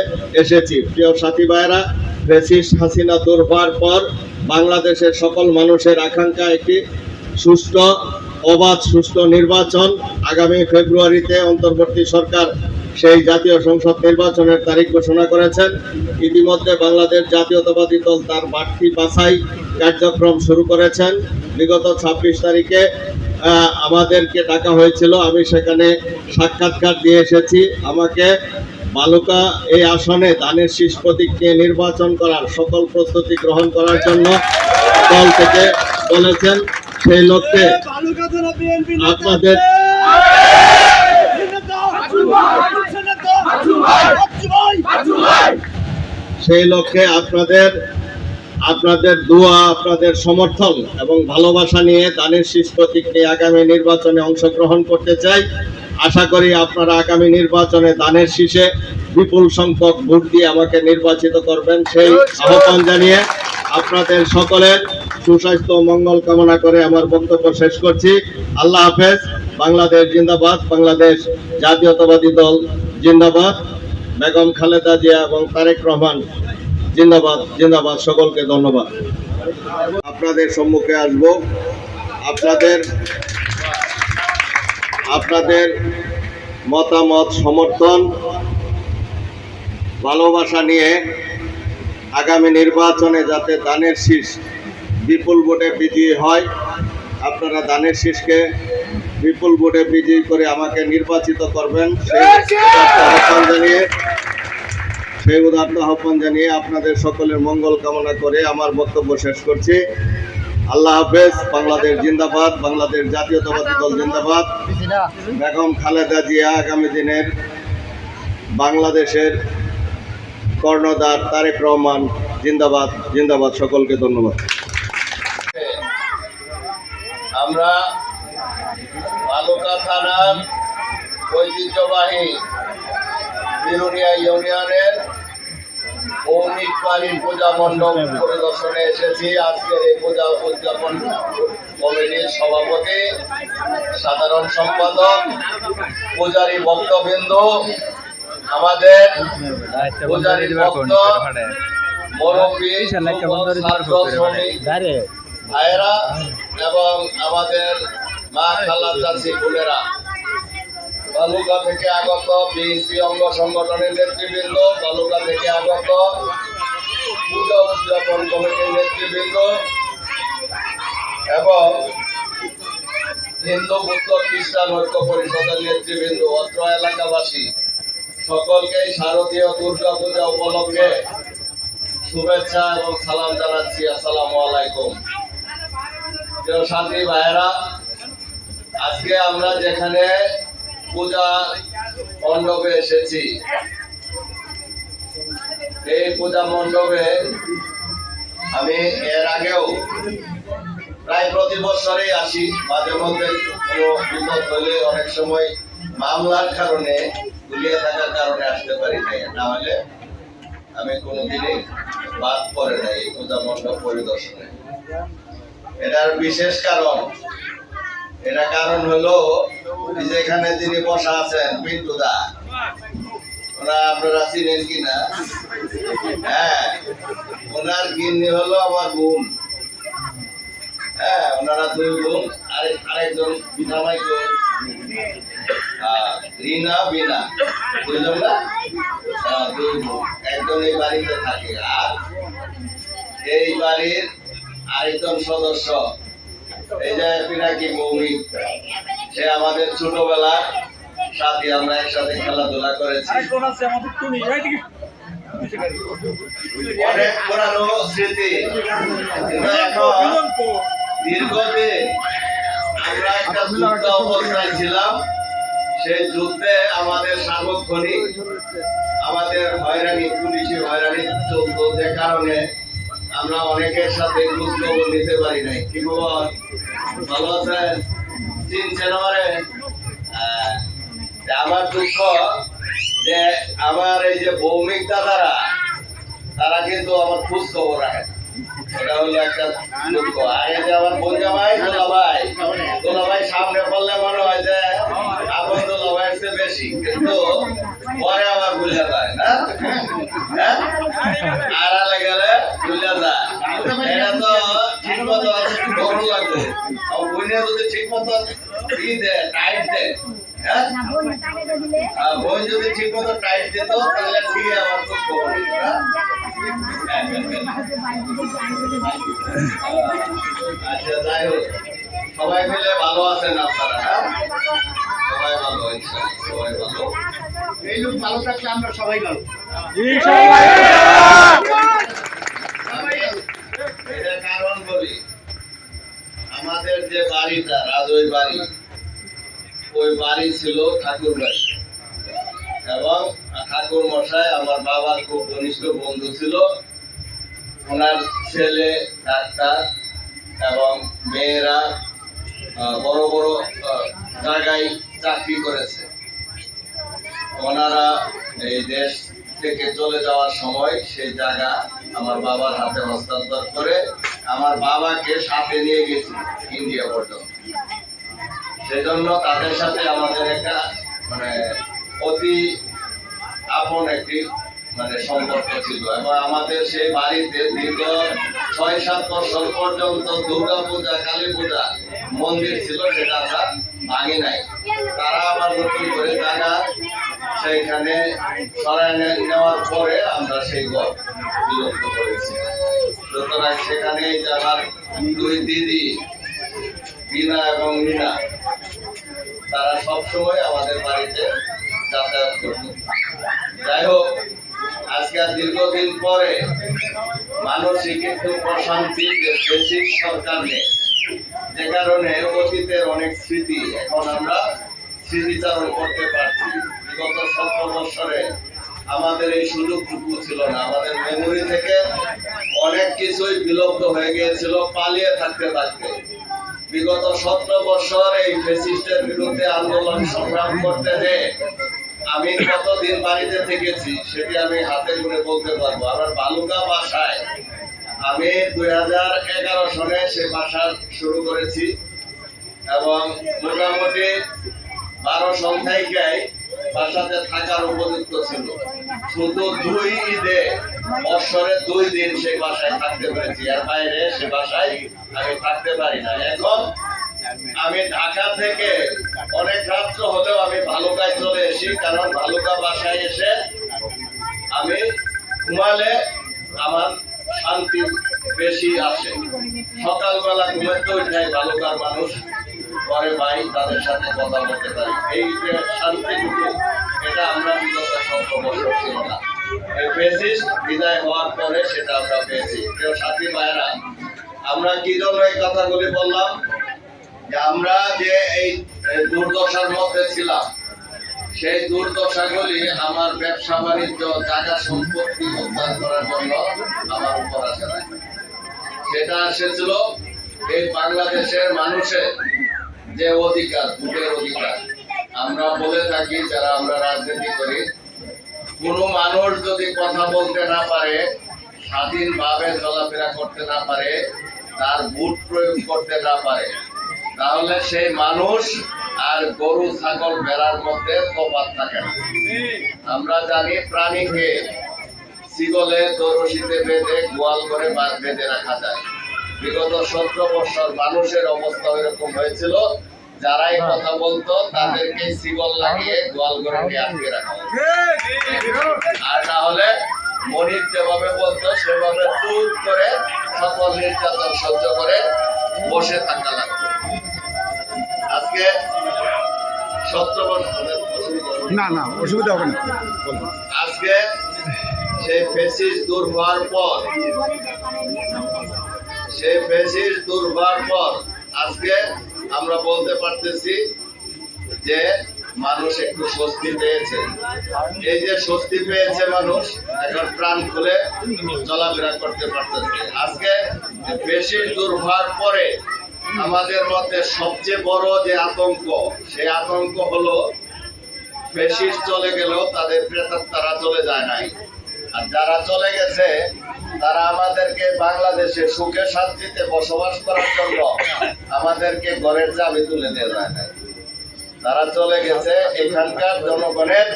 এসেছি। প্রিয় সাথী ভাইয়েরা, ফ্যাসিস্ট হাসিনা দূর হওয়ার পর বাংলাদেশের সকল মানুষের আকাঙ্ক্ষা একটি সুষ্ঠু, অবাধ, সুষ্ঠু নির্বাচন। আগামী ফেব্রুয়ারিতে অন্তর্বর্তী সরকার সেই জাতীয় সংসদ নির্বাচনের তারিখ ঘোষণা করেছেন। ইতিমধ্যে বাংলাদেশ জাতীয়তাবাদী দল তার বাড়তি বাছাই কার্যক্রম শুরু করেছেন। বিগত 26 তারিখে আমাদেরকে ডাকা হয়েছিল, আমি সেখানে সাক্ষাৎকার দিয়ে এসেছি। আমাকে বালুকা এই আসনে ধানের শীষ প্রতীক নিয়ে নির্বাচন করার সকল প্রস্তুতি গ্রহণ করার জন্য দল থেকে বলেছেন। সেই লক্ষ্যে আপনাদের সেই লক্ষ্যে আপনাদের দোয়া, আপনাদের সমর্থন এবং ভালোবাসা নিয়ে দানের শীষ প্রতীক নিয়ে আগামী নির্বাচনে অংশগ্রহণ করতে চাই। আশা করি আপনারা আগামী নির্বাচনে দানের শীষে বিপুল সংখ্যক ভোট দিয়ে আমাকে নির্বাচিত করবেন, সেই আহ্বান জানিয়ে আপনাদের সকলের সুস্বাস্থ্য ও মঙ্গল কামনা করে আমার বক্তব্য শেষ করছি। আল্লাহ হাফেজ। বাংলাদেশ জিন্দাবাদ, বাংলাদেশ জাতীয়তাবাদী দল জিন্দাবাদ, বেগম খালেদা জিয়া এবং তারেক রহমান জিন্দাবাদ জিন্দাবাদ। সকলকে ধন্যবাদ। আপনাদের সম্মুখে আসব আপনাদের মতামত, সমর্থন, ভালোবাসা নিয়ে আগামী নির্বাচনে যাতে দানের শীষ বিপুল ভোটে বিজয়ী হয়, আপনারা দানের শীষকে বিপুল ভোটে বিজয়ী করে আমাকে নির্বাচিত করবেন, সেই উদাত্ত আহ্বান জানিয়ে আপনাদের সকলের মঙ্গল কামনা করে আমার বক্তব্য শেষ করছি। আল্লাহ হাফেজ। বাংলাদেশ জিন্দাবাদ, বাংলাদেশ জাতীয়তাবাদী দল জিন্দাবাদ, বেগম খালেদা জিয়া আগামী দিনের বাংলাদেশের কর্ণধার, তারেক রহমান জিন্দাবাদ জিন্দাবাদ। সকলকে ধন্যবাদ। আমরা বালুকা থানার ঐতিহ্যবাহী বিরুনিয়া ইউনিয়নের ভৌমিক পানির পূজা মণ্ডপ পরিদর্শনে এসেছি। আজকের এই পূজা উদযাপন কমিটির সভাপতি, সাধারণ সম্পাদক, পূজারী ভক্তবৃন্দ, আমাদের পূজারী ভক্ত, মুরব্বী, ছাত্র, শ্রমিক ভাইয়েরা এবং আমাদের মা খালা চাচি বোনেরা, বালুকা থেকে আগত বিএনপি অঙ্গ সংগঠনের নেতৃবৃন্দ, বালুকা থেকে আগত পূজা উদযাপন কমিটির নেতৃবৃন্দ এবং হিন্দু বৌদ্ধ খ্রিস্টান ঐক্য পরিষদের নেতৃবৃন্দ, অত্র এলাকাবাসী সকলকেই শারদীয় দুর্গা পূজা উপলক্ষে শুভেচ্ছা এবং সালাম জানাচ্ছি। আসসালামু আলাইকুম। প্রিয় সাথী ভাইয়েরা, আজকে আমরা যেখানে পূজা মণ্ডপে এসেছি, এই পূজা মণ্ডপে আমি এর আগেও প্রায় প্রতি বছরই আসি। মাঝে মধ্যে কোনো বিপদ হলে, অনেক সময় মামলার কারণে, গুলিয়ে থাকার কারণে আসতে পারি নাই, না হলে আমি কোনোদিনই বাদ পড়ে নাই এই পূজা মণ্ডপ পরিদর্শনে। এটার বিশেষ কারণ হলো যেখানে যিনি বসা আছেন পিন্টুদা, ওরা আপনারা চিনেন কিনা? হ্যাঁ, ওনার গিন্নি হলো আমার বোন। হ্যাঁ, ওনারা দুই বোন। আরেকজন বিনামাই বোন, রিনা বিনা, বুঝলাম না? দুই বোন, একজন এই বাড়িতে থাকে, আর এই বাড়ির আরেকজন সদস্য এই যে পিনাকি ভৌমিক, সে আমাদের ছোটবেলার সাথী, আমরা একসাথে খেলাধুলা করেছি। অনেক পুরানো স্মৃতি। এখন দীর্ঘদিন আমরা একটা যুদ্ধ অবস্থায় ছিলাম। সেই যুদ্ধে আমাদের সার্বক্ষণিক আমাদের হয়রানি, পুলিশি হয়রানি চলতো, যে কারণে আমরা অনেকের সাথে খোঁজখবর নিতে পারি নাই। কি খবর? ভালো আছেন? চিনছেন আমারে? আমার দুঃখ যে আমার এই যে ভৌমিক দাদারা, তারা কিন্তু আমার খোঁজ খবর রাখে। এটা হলো একটা দুঃখ। আর এই যে আমার বোন জামাই দোলাভাই সামনে পড়লে মনে হয় যে আপন দোলাভাইয়ের চেয়ে বেশি, কিন্তু পরে আবার ভুলে যায় না। হ্যাঁ, আড়ালে গেলে ভুলে যায়। এটা তো ঠিক মতো গরম লাগবে। বোনে যদি ঠিক মতো টাইট দেয়, হ্যাঁ, বোন যদি ঠিক মতো টাইট দিত, তাহলে ঠিক আমার খুব খবর। আচ্ছা, যাই হোক, সবাই মিলে ভালো আছেন আপনারা? হ্যাঁ, সবাই ভালো, সবাই ভালো। এই লোক ভালো থাকলে আমরা সবাই ভালো। এটার কারণ বলি, আমাদের যে বাড়িটা রাজই বাড়ি, ওই বাড়ি ছিল ঠাকুর বাড়ি, এবং ঠাকুর মশাই আমার বাবার খুব ঘনিষ্ঠ বন্ধু ছিল। ওনার ছেলে ডাক্তার এবং মেয়েরা বড় বড় জায়গায় চাকরি করেছে। ওনারা এই দেশ থেকে চলে যাওয়ার সময় সেই জায়গা আমার বাবার হাতে হস্তান্তর করে আমার বাবাকে সাথে নিয়ে গেছি ইন্ডিয়া পর্যন্ত। সেজন্য তাদের সাথে আমাদের একটা মানে অতি আপন একটি সম্পর্ক ছিল, এবং আমাদের সেই বাড়িতে দীর্ঘ ৬-৭ বছর পর্যন্ত দুর্গা পূজা, কালী পূজা মন্দির ছিল, সেটা আমরা ভাঙি নাই। তারা আবার নতুন করে জায়গা সেইখানে সরাই নেওয়ার পরে আমরা সেই ঘর বিলুপ্ত করেছি। সুতরাং সেখানে আমার 2 দিদি বিনা এবং মিনা, তারা সবসময় আমাদের বাড়িতে যাতায়াত করত। যাই হোক, আজকে দীর্ঘদিন পরে মানসিক একটু প্রশান্তি দেশিক সরকার নেই, যে কারণে অতীতের অনেক স্মৃতি এখন আমরা স্মৃতিচারণ করতে পারছি। বিগত 17 বছরে আমাদের এই সুযোগটুকু ছিল না। আমাদের মেমোরি থেকে অনেক কিছুই বিলুপ্ত হয়ে গিয়েছিল পালিয়ে থাকতে থাকতে। বিগত 17 বছর এই ফ্যাসিস্টের বিরুদ্ধে আন্দোলন সংগ্রাম করতে যে আমি কতদিন বাড়িতে থেকেছি সেটি আমি হাতে গুনে বলতে পারবো। আমার বালুকা বাসায় আমি 2011 সনে সে বাসা শুরু করেছি, এবং মোটামুটি 12 সন থেকে বাসাতে থাকার উপযুক্ত ছিল। শুধু 2 ঈদে বছরে 2 দিন সেই বাসায় থাকতে পেরেছি, এর বাইরে সে বাসায় আমি থাকতে পারি না। এখন আমি ঢাকা থেকে অনেক রাত্র হলেও আমি ভালুকায় চলে এসি, কারণ ভালুকা বাসায় এসে আমি ঘুমালে আমার শান্তি বেশি আসে। সকালবেলা ঘুমাতে উঠে ভালুকার মানুষ পরে ভাই তাদের সাথে কথা বলতে পারি। এই যে শান্তিটুকু, এটা আমরা বিগত 17 বছর ছিল না। এই ফ্যাসিস্ট বিদায় হওয়ার পরে সেটা আমরা পেয়েছি। কেউ সাথী ভাইরা, আমরা কি জন্য এই কথাগুলি বললাম? যে আমরা যে এই দুর্দশার মধ্যে ছিলাম, সেই দুর্দশাগুলি আমার ব্যবসা বাণিজ্য, জায়গা সম্পত্তি উদ্ধার করার জন্য আমার উপর আসে না। সেটা এসেছিল এই বাংলাদেশের মানুষের যে অধিকার, ভোটের অধিকার। আমরা বলে থাকি যারা আমরা রাজনীতি করি, কোনো মানুষ যদি কথা বলতে না পারে, স্বাধীনভাবে চলাফেরা করতে না পারে, তার ভোট প্রয়োগ করতে না পারে, তাহলে সেই মানুষ আর গরু, ছাগল, ভেড়ার মধ্যে তফাৎ থাকে না। আমরা জানি প্রাণীকে শিকলে রশিতে বেঁধে গোয়াল করে বেঁধে রাখা যায়। বিগত 17 বছর মানুষের অবস্থা এরকম হয়েছিল, যারাই কথা বলতো তাদেরকে শিকল লাগিয়ে গোয়াল ঘরে আটকে রাখা হতো। আর না হলে মনির যেভাবে বলতো সেভাবে চুপ করে সকল নির্যাতন সহ্য করে বসে থাকা লাগতো। আজকে 17 বছর না অসুবিধা হবে না। আজকে সেই ফ্যাসিস্ট দূর হওয়ার পর আজকে আমরা বলতে পারতেছি যে মানুষ একটু স্বস্তি পেয়েছে। এই যে স্বস্তি পেয়েছে মানুষ, এখন প্রাণ খুলে চলাফেরা করতে পারতেছে। আজকে ফ্যাসিস্ট দূর হওয়ার পরে আমাদের মধ্যে সবচেয়ে বড় যে আতঙ্ক, সেই আতঙ্ক হলো ফ্যাসিস্ট চলে গেলেও তাদের প্রেতাত্মারা চলে যায় নাই। আর যারা চলে গেছে তারা আমাদেরকে বাংলাদেশে সুখে শান্তিতে বসবাস করার জন্য আমাদেরকে ঘরের চাবি তুলে দেওয়া যায় নাই। তারা চলে গেছে এখানকার জনগণের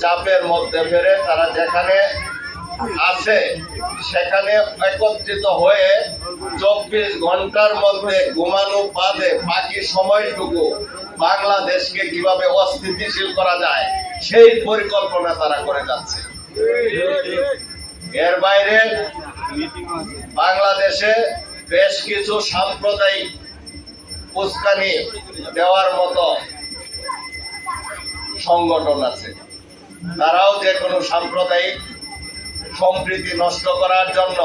চাপের মধ্যে ফেরে তারা যেখানে আছে সেখানে একত্রিত হয়ে 24 ঘন্টার মধ্যে ঘুমানো বাদে বাকি সময়টুকু বাংলাদেশকে কিভাবে অস্থিতিশীল করা যায় সেই পরিকল্পনা তারা করে যাচ্ছে। এর বাইরে বাংলাদেশে বেশ কিছু সাম্প্রদায়িক উস্কানি দেওয়ার মতো সংগঠন আছে। তারাও যে কোনো সাম্প্রদায়িক সম্প্রীতি নষ্ট করার জন্য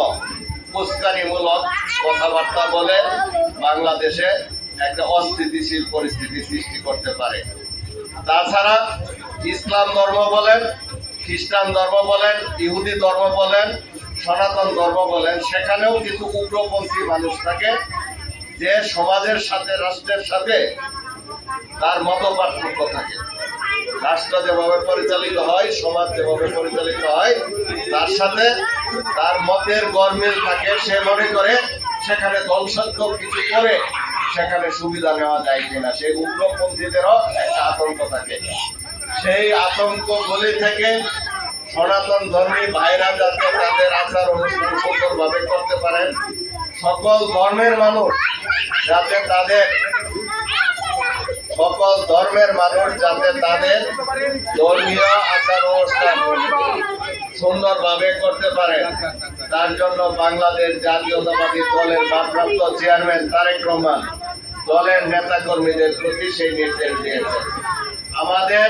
উস্কানিমূলক কথাবার্তা বলে বাংলাদেশে একটা অস্থিতিশীল পরিস্থিতি সৃষ্টি করতে পারে। তাছাড়া ইসলাম ধর্ম বলেন, খ্রিস্টান ধর্ম বলেন, ইহুদি ধর্ম বলেন, সনাতন ধর্ম বলেন, সেখানেও কিছু উগ্রপন্থী মানুষ থাকে যে সমাজের সাথে, রাষ্ট্রের সাথে তার মত পার্থক্য থাকে। রাষ্ট্র যেভাবে পরিচালিত হয়, সমাজ যেভাবে পরিচালিত হয়, তার সাথে তার মতের গরমিল থাকে। সে মনে করে সেখানে ধ্বংসাত্মক কিছু করে সেখানে সুবিধা নেওয়া যায় কিনা। সেই উগ্রপন্থীদেরও একটা আতঙ্ক থাকে। সেই আতঙ্কগুলি থেকে সনাতন ধর্মী ভাইরা যাতে তাদের আচার অনুষ্ঠান সুন্দরভাবে করতে পারেন, সকল ধর্মের মানুষ যাতে তাদের ধর্মীয় আচার অনুষ্ঠান সুন্দরভাবে করতে পারে, তার জন্য বাংলাদেশ জাতীয়তাবাদী দলের ভারপ্রাপ্ত চেয়ারম্যান তারেক রহমান দলের নেতা কর্মীদের প্রতি সেই নির্দেশ দিয়েছেন। আমাদের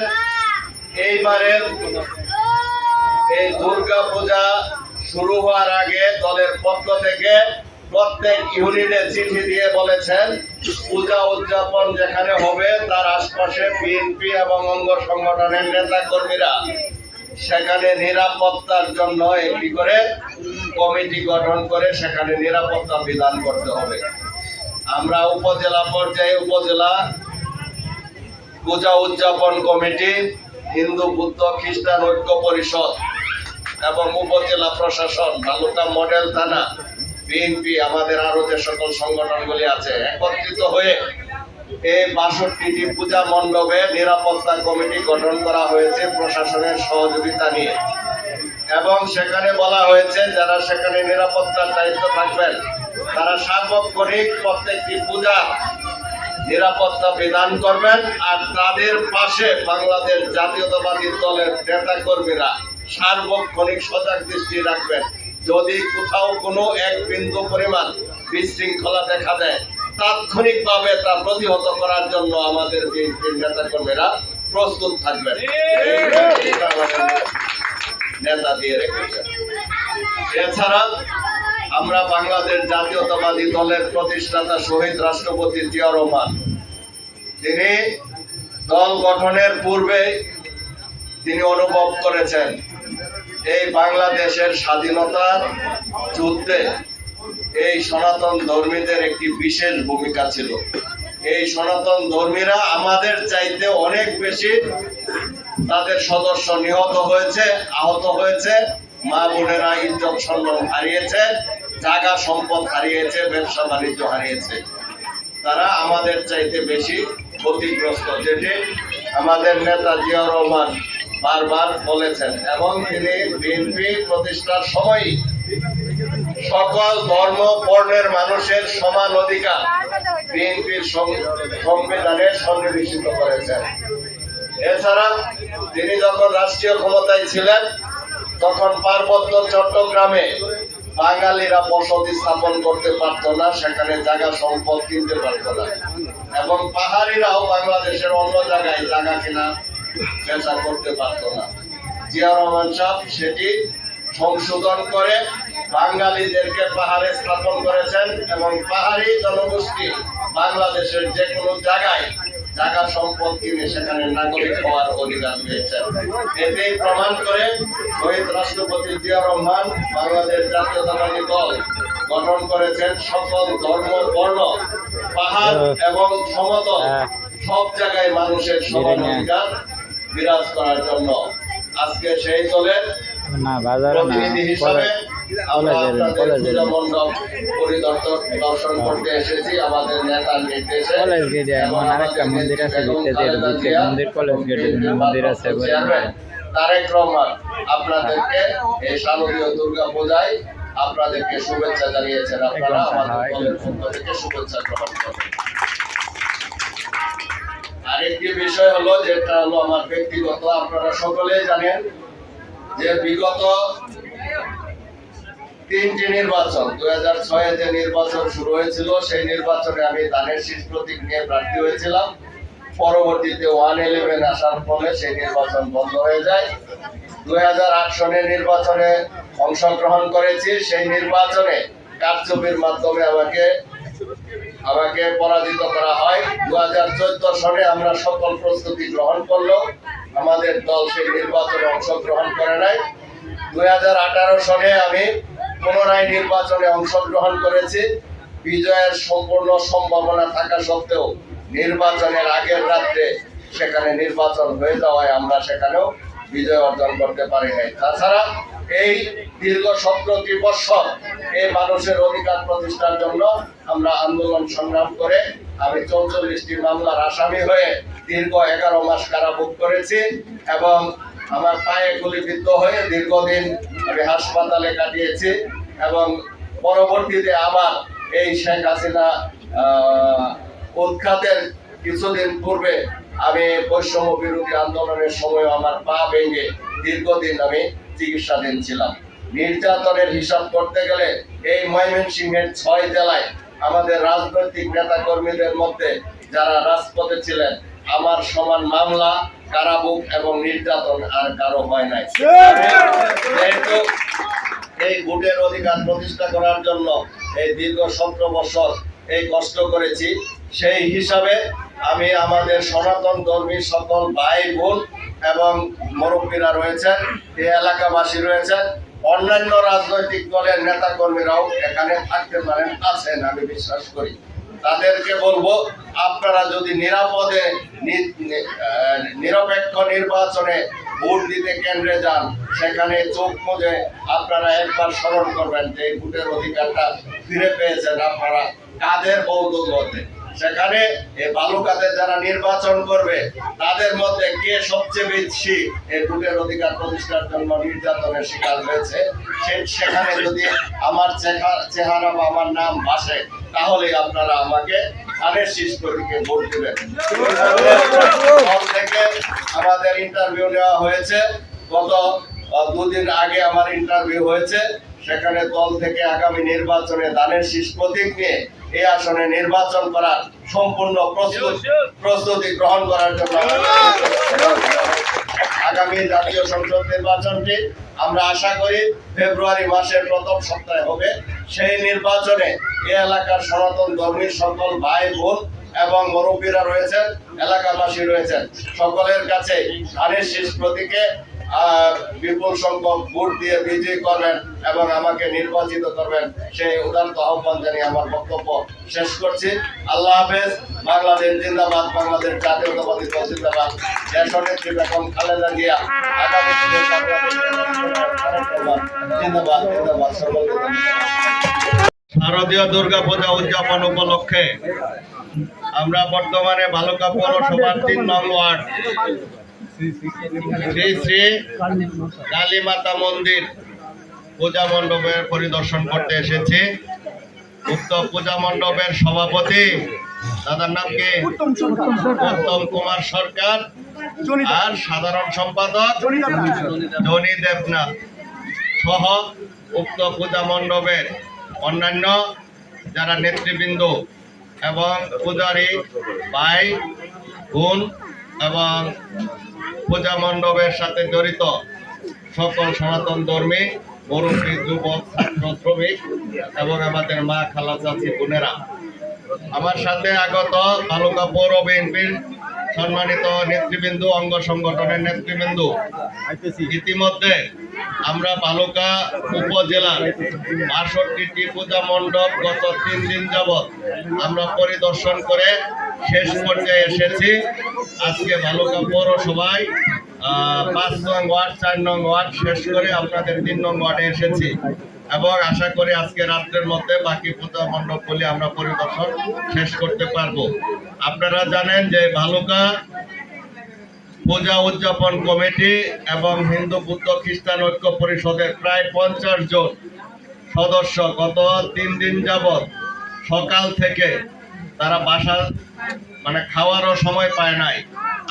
এইবারের এই দুর্গা পূজা শুরু হওয়ার আগে দলের পক্ষ থেকে প্রত্যেক ইউনিটে চিঠি দিয়ে বলেছেন পূজা উদযাপন যেখানে হবে তার আশপাশে বিএনপি এবং অঙ্গ সংগঠনের নেতা কর্মীরা সেখানে নিরাপত্তার জন্য একটি করে কমিটি গঠন করে সেখানে নিরাপত্তা বিধান করতে হবে। আমরা উপজেলা পর্যায়ে উপজেলা পূজা উদযাপন কমিটি, হিন্দু বৌদ্ধ খ্রিস্টান ঐক্য পরিষদ এবং উপজেলা প্রশাসন, তালুকা মডেল থানা, বিএনপি, আমাদের আরো যে সকল সংগঠনগুলি আছে একত্রিত হয়ে এই ৬২টি পূজা মণ্ডপে নিরাপত্তা কমিটি গঠন করা হয়েছে প্রশাসনের সহযোগিতা নিয়ে। এবং সেখানে বলা হয়েছে যারা সেখানে নিরাপত্তার দায়িত্ব থাকবেন তারা সার্বক্ষণিক প্রত্যেকটি পূজা নিরাপত্তা বিধান করবেন, আর তাদের পাশে বাংলাদেশ জাতীয়তাবাদী দলের নেতা কর্মীরা সার্বক্ষণিক সজাগ দৃষ্টি রাখবেন। যদি কোথাও কোনো এক বিন্দু পরিমাণ বিশৃঙ্খলা দেখা দেয় তাৎক্ষণিকভাবে তা প্রতিহত করার জন্য আমাদের বিএনপির নেতা কর্মীরা প্রস্তুত থাকবেন। নেতা দিয়ে রেখেছেন। এছাড়া আমরা বাংলাদেশ জাতীয়তাবাদী দলের প্রতিষ্ঠাতা শহীদ রাষ্ট্রপতি জিয়া রহমান, তিনি দল গঠনের পূর্বে তিনি অনুভব করেছেন এই বাংলাদেশের স্বাধীনতার যুদ্ধে এই সনাতন ধর্মীদের একটি বিশেষ ভূমিকা ছিল। এই সনাতন ধর্মীরা আমাদের চাইতে অনেক বেশি তাদের সদস্য নিহত হয়েছে, আহত হয়েছে, মা বোনেরা ইজ্জত সম্মান হারিয়েছে, জায়গা সম্পদ হারিয়েছে, ব্যবসা বাণিজ্য হারিয়েছে। তারা আমাদের চাইতে বেশি ক্ষতিগ্রস্ত, যেটি আমাদের নেতা জিয়া রহমান বারবার বলেছেন। এবং তিনি বিএনপি প্রতিষ্ঠার সময় সকল ধর্ম বর্ণের মানুষের সমান অধিকার বিএনপির সংবিধানে সন্নিবেশিত করেছেন। এছাড়া তিনি যখন রাষ্ট্রীয় ক্ষমতায় ছিলেন তখন পার্বত্য চট্টগ্রামে বাঙালিরা বসতি স্থাপন করতে পারত না, সেখানে জায়গা সম্পদ কিনতে পারত না, এবং পাহাড়িরাও বাংলাদেশের অন্য জায়গায় জায়গা কেনা বেচা করতে পারত না। জিয়া রহমান সাহেব সেটি সংশোধন করে বাঙালিদেরকে পাহাড়ে স্থাপন করেছেন এবং পাহাড়ি জনগোষ্ঠী বাংলাদেশের যে কোনো জায়গায় জায়গা সম্পদ কিনে সেখানে নাগরিক হওয়ার অধিকার পেয়েছেন। এতেই প্রমাণ করে শহীদ রাষ্ট্রপতি জিয়া রহমান বাংলাদেশ জাতীয়তাবাদী দল গঠন করেছেন সকল ধর্ম বর্ণ, পাহাড় এবং সমতল সব জায়গায় মানুষের সমান অধিকার বিরাজ করার জন্য। আজকে সেই দলের প্রতিনিধি হিসাবে আমরা আপনাদের পূজা মণ্ডপ পরিদর্শন করতে এসেছি আমাদের নেতার নির্দেশে। তারেক রহমান আপনাদেরকে এই শারদীয় দুর্গা পূজায় আপনাদেরকে শুভেচ্ছা জানিয়েছেন। আপনারা আমাদের দলের পক্ষ থেকে শুভেচ্ছা গ্রহণ করবেন। আরেকটি বিষয় হলো, যেটা হলো আমার ব্যক্তিগত, আপনারা সকলেই জানেন যে বিগত 3টি নির্বাচন, 2006 যে নির্বাচন শুরু হয়েছিল সেই নির্বাচনে আমি ধানের শীষ প্রতীক নিয়ে প্রার্থী হয়েছিলাম। পরবর্তীতে 111 আসার ফলে সেই নির্বাচন বন্ধ হয়ে যায়। 2008 সনের নির্বাচনে অংশগ্রহণ করেছি। সেই নির্বাচনে কারচুপির মাধ্যমে আমাকে আমাকে পরাজিত করা হয়। 2014 সনে আমরা সকল প্রস্তুতি গ্রহণ করলেও আমাদের দল সেই নির্বাচনে অংশগ্রহণ করে নাই। 2018 সনে আমি পুনরায় নির্বাচনে অংশগ্রহণ করেছি। বিজয়ের সম্পূর্ণ সম্ভাবনা থাকা সত্ত্বেও নির্বাচনের আগের রাত্রে সেখানে নির্বাচন হয়ে যাওয়ায় আমরা সেখানেও বিজয় অর্জন করতে পারি নাই। তাছাড়া এই দীর্ঘ 17 বছর এই মানুষের অধিকার প্রতিষ্ঠার জন্য আমরা আন্দোলন সংগ্রাম করে আমি 44টি মামলার আসামি হয়ে দীর্ঘ 11 মাস কারাভোগ করেছি এবং আমার পায়ে গুলিবিদ্ধ হয়ে দীর্ঘদিন আমি হাসপাতালে কাটিয়েছি এবং পরবর্তীতে আবার এই শেখ হাসিনা উৎখাতের কিছুদিন পূর্বে আমি বৈষম্য বিরোধী আন্দোলনের সময় আমার পা ভেঙে দীর্ঘদিন আমি চিকিৎসাধীন ছিলাম। নির্যাতনের হিসাব করতে গেলে এই ময়মনসিংহের 6 জেলায় আমাদের রাজনৈতিক নেতা কর্মীদের মধ্যে যারা রাজপথে ছিলেন আমার সমান মামলা, কারাভোগ এবং নির্যাতন আর কারো হয় নাই। যেহেতু এই ভোটের অধিকার প্রতিষ্ঠা করার জন্য এই দীর্ঘ 17 বছর এই কষ্ট করেছি, সেই হিসাবে আমি আমাদের সনাতন ধর্মী সকল ভাই বোন এবং মুরব্বীরা রয়েছেন, এই এলাকাবাসী রয়েছেন, অন্যান্য রাজনৈতিক দলের নেতা কর্মীরাও এখানে থাকতে পারেন, আছেন আমি বিশ্বাস করি। তাদেরকে বলবো আপনারা যদি নিরাপদে নিরপেক্ষ নির্বাচনে ভোট দিতে কেন্দ্রে যান, সেখানে চোখ মুজে আপনারা একবার স্মরণ করবেন যে এই ভোটের অধিকারটা ফিরে পেয়েছেন আপনারা কাদের বৌদ্ধতে। সেখানে এই বালুকাতে যারা নির্বাচন করবে তাদের মধ্যে কে সবচেয়ে বেশি এই ভোটের অধিকার প্রতিষ্ঠার জন্য নির্যাতনের শিকার হয়েছে, সেখানে যদি আমার চেহারা বা আমার নাম ভাসে তাহলে আপনারা আমাকে ধানের শীষ প্রতীকে ভোট দেবেন। দল থেকে আমাদের ইন্টারভিউ নেওয়া হয়েছে, গত 2 দিন আগে আমার ইন্টারভিউ হয়েছে। সেখানে দল থেকে আগামী নির্বাচনে ধানের শীষ প্রতীক নিয়ে এই আসনে নির্বাচন করার সম্পূর্ণ প্রস্তুতি গ্রহণ করার জন্য আগামী জাতীয় সংসদ নির্বাচনটি আমরা আশা করি ফেব্রুয়ারি মাসের প্রথম সপ্তাহে হবে। সেই নির্বাচনে এই এলাকার সনাতন ধর্মীর সকল ভাই বোন এবং মুরব্বীরা রয়েছেন, এলাকাবাসী রয়েছেন, সকলের কাছে ধানের শীষ প্রতীকে বিপুল সংখ্যক ভোট দিয়ে বিজয়ী করবেন এবং আমাকে নির্বাচিত করবেন, সেই উদাত্ত আহ্বান জানিয়ে আমার বক্তব্য শেষ করছি। আল্লাহ হাফেজ। বাংলাদেশ জিন্দাবাদ, বাংলাদেশ জাতীয়তাবাদী দল জিন্দাবাদ, দেশনেত্রী বেগম খালেদা জিয়া আগামী দিনে জিন্দাবাদ জিন্দাবাদ। শারদীয় দুর্গা পূজা উদযাপন উপলক্ষে আমরা বর্তমানে বালুকা পৌরসভার 3 নং ওয়ার্ড শ্রী শ্রী কালী মাতা মন্দির পূজা মণ্ডপের পরিদর্শন করতে এসেছি। উক্ত পূজা মণ্ডপের সভাপতি দাদার নাম কি? উত্তম কুমার সরকার, আর সাধারণ সম্পাদক জনি দেবনাথ সহ উক্ত পূজা মণ্ডপের অন্যান্য যারা নেতৃবৃন্দ এবং পূজারী ভাই বোন এবং পূজা মণ্ডপের সাথে জড়িত সকল সনাতন ধর্মী মুরব্বী, যুবক, ছাত্র, শ্রমিক এবং আমাদের মা, খালা, চাচি, বোনেরা, আমার সাথে আগত বালুকা পৌর বিএনপির সম্মানিত নেতৃবৃন্দ, অঙ্গ সংগঠনের নেতৃবৃন্দ, ইতিমধ্যে আমরা বালুকা উপজেলার ৬২টি পূজা মণ্ডপ গত 3 দিন যাবৎ আমরা পরিদর্শন করে শেষ পর্যায়ে এসেছি। আজকে বালুকা পৌরসভায় 5 নং ওয়ার্ড, 4 নং ওয়ার্ড শেষ করে আপনাদের 3 নং ওয়ার্ডে এসেছি এবং আশা করি আজকে রাত্রের মধ্যে বাকি পূজা মণ্ডপগুলি আমরা পরিদর্শন শেষ করতে পারবো। আপনারা জানেন যে বালুকা পূজা উদযাপন কমিটি এবং হিন্দু বৌদ্ধ খ্রিস্টান ঐক্য পরিষদের প্রায় 50 জন সদস্য গত 3 দিন যাবৎ সকাল থেকে তারা বাসা খাওয়ারও সময় পায় নাই।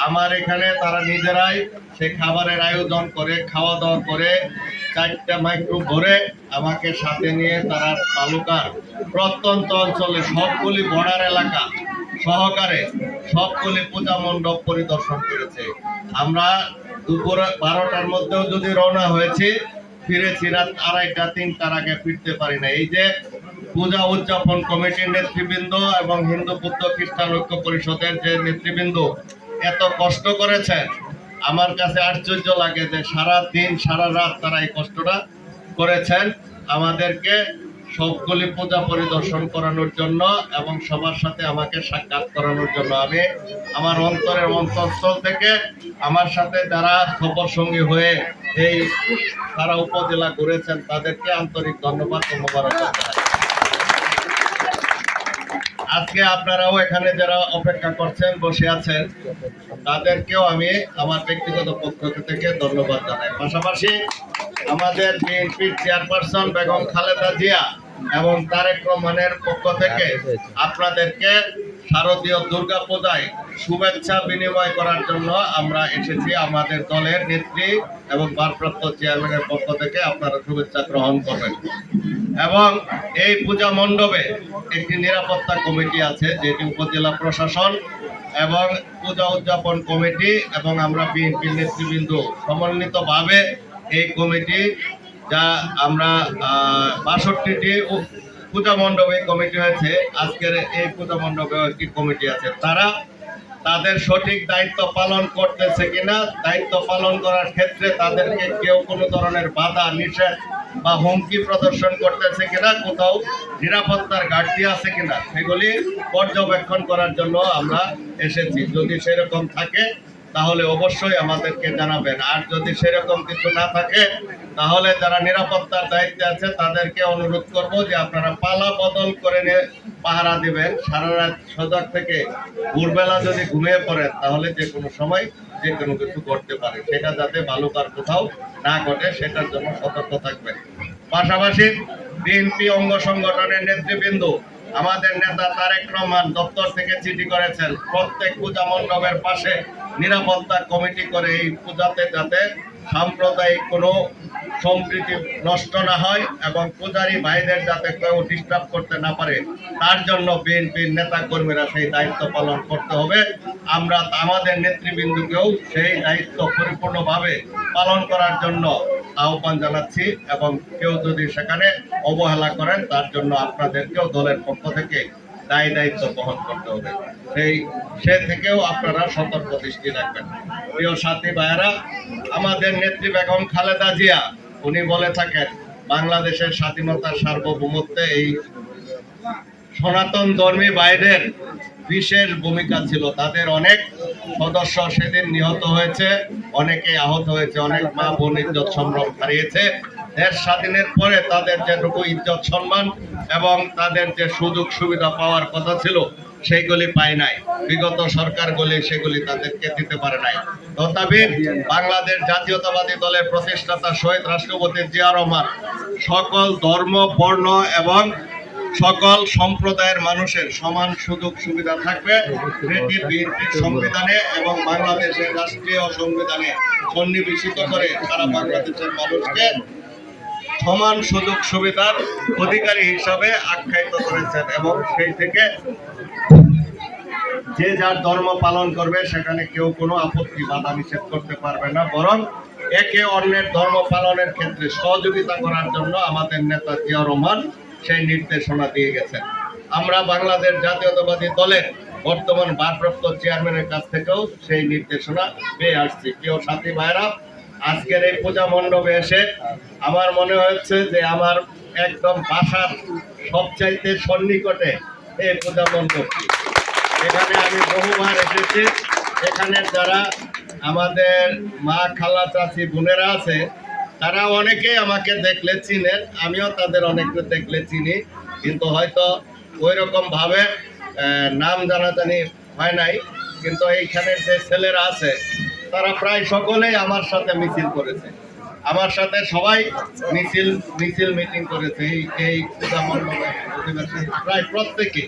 আমার এখানে তারা নিজেরাই সেই খাবারের আয়োজন করে, খাওয়া দাওয়া করে 4টা মাইক্রো ভরে আমাকে সাথে নিয়ে তারা বালুকার প্রত্যন্ত অঞ্চলে সবগুলি বর্ডার এলাকা সহকারে সবগুলি পূজা মণ্ডপ পরিদর্শন করেছে। আমরা দুপুর 12টার মধ্যেও যদি রওনা হয়েছি, ফিরেছি রাত 2:30 3টার আগে ফিরতে পারি না। এই যে পূজা উদযাপন কমিটির নেতৃবৃন্দ এবং হিন্দু বৌদ্ধ খ্রিস্টান ঐক্য পরিষদের যে নেতৃবৃন্দ এত কষ্ট করেছেন, আমার কাছে আশ্চর্য লাগে যে সারা দিন সারা রাত তারা এই কষ্টটা করেছেন আমাদেরকে সবগুলি পূজা পরিদর্শন করানোর জন্য এবং সবার সাথে আমাকে সাক্ষাৎ করানোর জন্য। আমি আমার অন্তরের অন্তঃস্থল থেকে আমার সাথে যারা সফর সঙ্গী হয়ে এই সারা উপজেলা ঘুরেছেন তাদেরকে আন্তরিক ধন্যবাদ ও মোবারকবাদ জানাই। আজকে আপনারাও এখানে যারা অপেক্ষা করছেন বসে আছেন তাদেরকেও আমি আমার ব্যক্তিগত পক্ষ থেকে ধন্যবাদ জানাই। পাশাপাশি আমাদের বিএনপির চেয়ারপারসন বেগম খালেদা জিয়া এবং তারেক রহমানের পক্ষ থেকে আপনাদেরকে শারদীয় দুর্গা পূজায় শুভেচ্ছা বিনিময় করার জন্য আমরা এসেছি। আমাদের দলের নেত্রী এবং ভারপ্রাপ্ত চেয়ারম্যানের পক্ষ থেকে আপনারা শুভেচ্ছা গ্রহণ করবেন। এবং এই পূজা মণ্ডপে একটি নিরাপত্তা কমিটি আছে যেটি উপজেলা প্রশাসন এবং পূজা উদযাপন কমিটি এবং আমরা বিএনপির নেতৃবৃন্দ সমন্বিতভাবে এই কমিটি, যা আমরা ৬২টি পূজা মণ্ডপে কমিটি হয়েছে, আজকের এই পূজা মণ্ডপে একটি কমিটি আছে। তারা তাদের সঠিক দায়িত্ব পালন করতেছে কিনা, দায়িত্ব পালন করার ক্ষেত্রে তাদেরকে কেউ কোনো ধরনের বাধা নিষেধ বা হুমকি প্রদর্শন করতেছে কিনা, কোথাও নিরাপত্তার ঘাটতি আছে কিনা, সেগুলি পর্যবেক্ষণ করার জন্য আমরা এসেছি। যদি সেরকম থাকে তাহলে অবশ্যই আমাদেরকে জানাবেন, আর যদি সেরকম কিছু না থাকে তাহলে যারা নিরাপত্তার দায়িত্বে আছে তাদেরকে অনুরোধ করব যে আপনারা পালা বদল করে পাহারা দিবেন। সারা রাত সজাগ থেকে ভোরবেলা যদি ঘুমিয়ে পড়েন তাহলে যে কোনো সময় যে কোনো কিছু করতে পারে, সেটা যাতে বালুকার কোথাও না ঘটে সেটার জন্য সতর্ক থাকবেন। পাশাপাশি বিএনপি অঙ্গ সংগঠনের নেতৃবৃন্দ আমাদের নেতা তারেক রহমান দপ্তর থেকে চিঠি করেছেন প্রত্যেক পূজা মণ্ডপের পাশে নিরাপত্তা কমিটি করে এই পূজাতে যাতে সাম্প্রদায়িক কোনো সম্প্রীতি নষ্ট না হয় এবং পূজারী ভাইদের যাতে কেউ ডিস্টার্ব করতে না পারে, তার জন্য বিএনপির নেতা কর্মীরা সেই দায়িত্ব পালন করতে হবে। আমরা আমাদের নেতৃবৃন্দকেও সেই দায়িত্ব পরিপূর্ণভাবে পালন করার জন্য আহ্বান জানাচ্ছি এবং কেউ যদি সেখানে অবহেলা করেন তার জন্য আপনাদেরকেও দলের পক্ষ থেকে দায়িত্ব বহন করতে হবে। সে থেকেও আপনারা সতর্ক দৃষ্টি রাখবেন। প্রিয় সাথী ভাইয়েরা, আমাদের নেত্রী বেগম খালেদা জিয়া উনি বলে থাকেন বাংলাদেশের স্বাধীনতার সার্বভৌমত্বে এই সনাতন ধর্মী ভাইদের বিশেষ ভূমিকা ছিল। তাদের অনেক সদস্য সেদিন নিহত হয়েছে, অনেকে আহত হয়েছে, অনেক মা বোন ইজ্জত সম্ভ্রম হারিয়েছে। দেশ স্বাধীনের পরে তাদের যেটুকু ইজ্জত সম্মান এবং তাদের যে সুযোগ সুবিধা পাওয়ার কথা ছিল সেইগুলি পায় নাই। বিগত সরকারগুলি সেগুলি তাদেরকে দিতে পারে নাই। তথাপি বাংলাদেশ জাতীয়তাবাদী দলের প্রতিষ্ঠাতা শহীদ রাষ্ট্রপতি জিয়া রহমান সকল ধর্ম, বর্ণ এবং সকল সম্প্রদায়ের মানুষের সমান সুযোগ সুবিধা থাকবে এটি বিএনপির সংবিধানে এবং বাংলাদেশের রাষ্ট্রীয় সংবিধানে সন্নিবেশিত করে সারা বাংলাদেশের মানুষকে সমান সুযোগ সুবিধার অধিকারী হিসাবে আখ্যায়িত করেছেন এবং সেই থেকে যে যার ধর্ম পালন করবে সেখানে কেউ কোনো আপত্তি বাধা নিষেধ করতে পারবে না, বরং একে অন্যের ধর্ম পালনের ক্ষেত্রে সহযোগিতা করার জন্য আমাদের নেতা জিয়া রহমান সেই নির্দেশনা দিয়ে গেছেন। আমরা বাংলাদেশ জাতীয়তাবাদী দলের বর্তমান ভারপ্রাপ্ত চেয়ারম্যানের কাছ থেকেও সেই নির্দেশনা পেয়ে আসছি। প্রিয় সাথী ভাইরা, আজকের এই পূজা মণ্ডপে এসে আমার মনে হচ্ছে যে আমার একদম বাসার সবচাইতে সন্নিকটে এই পূজা মণ্ডপটি। এখানে আমি বহুবার এসেছি। এখানে যারা আমাদের মা, খালা, চাচি, বোনেরা আছে তারা অনেকেই আমাকে দেখলে চিনেন, আমিও তাদের অনেকে দেখলে চিনি, কিন্তু হয়তো ওই রকম ভাবে নাম জানাজানি হয় নাই। কিন্তু এইখানে যে ছেলেরা আছে তারা প্রায় সকলেই আমার সাথে মিছিল করেছে, আমার সাথে সবাই মিছিল মিটিং করেছে। এই পূজা মণ্ডপে অধিবাসী প্রায় প্রত্যেকে।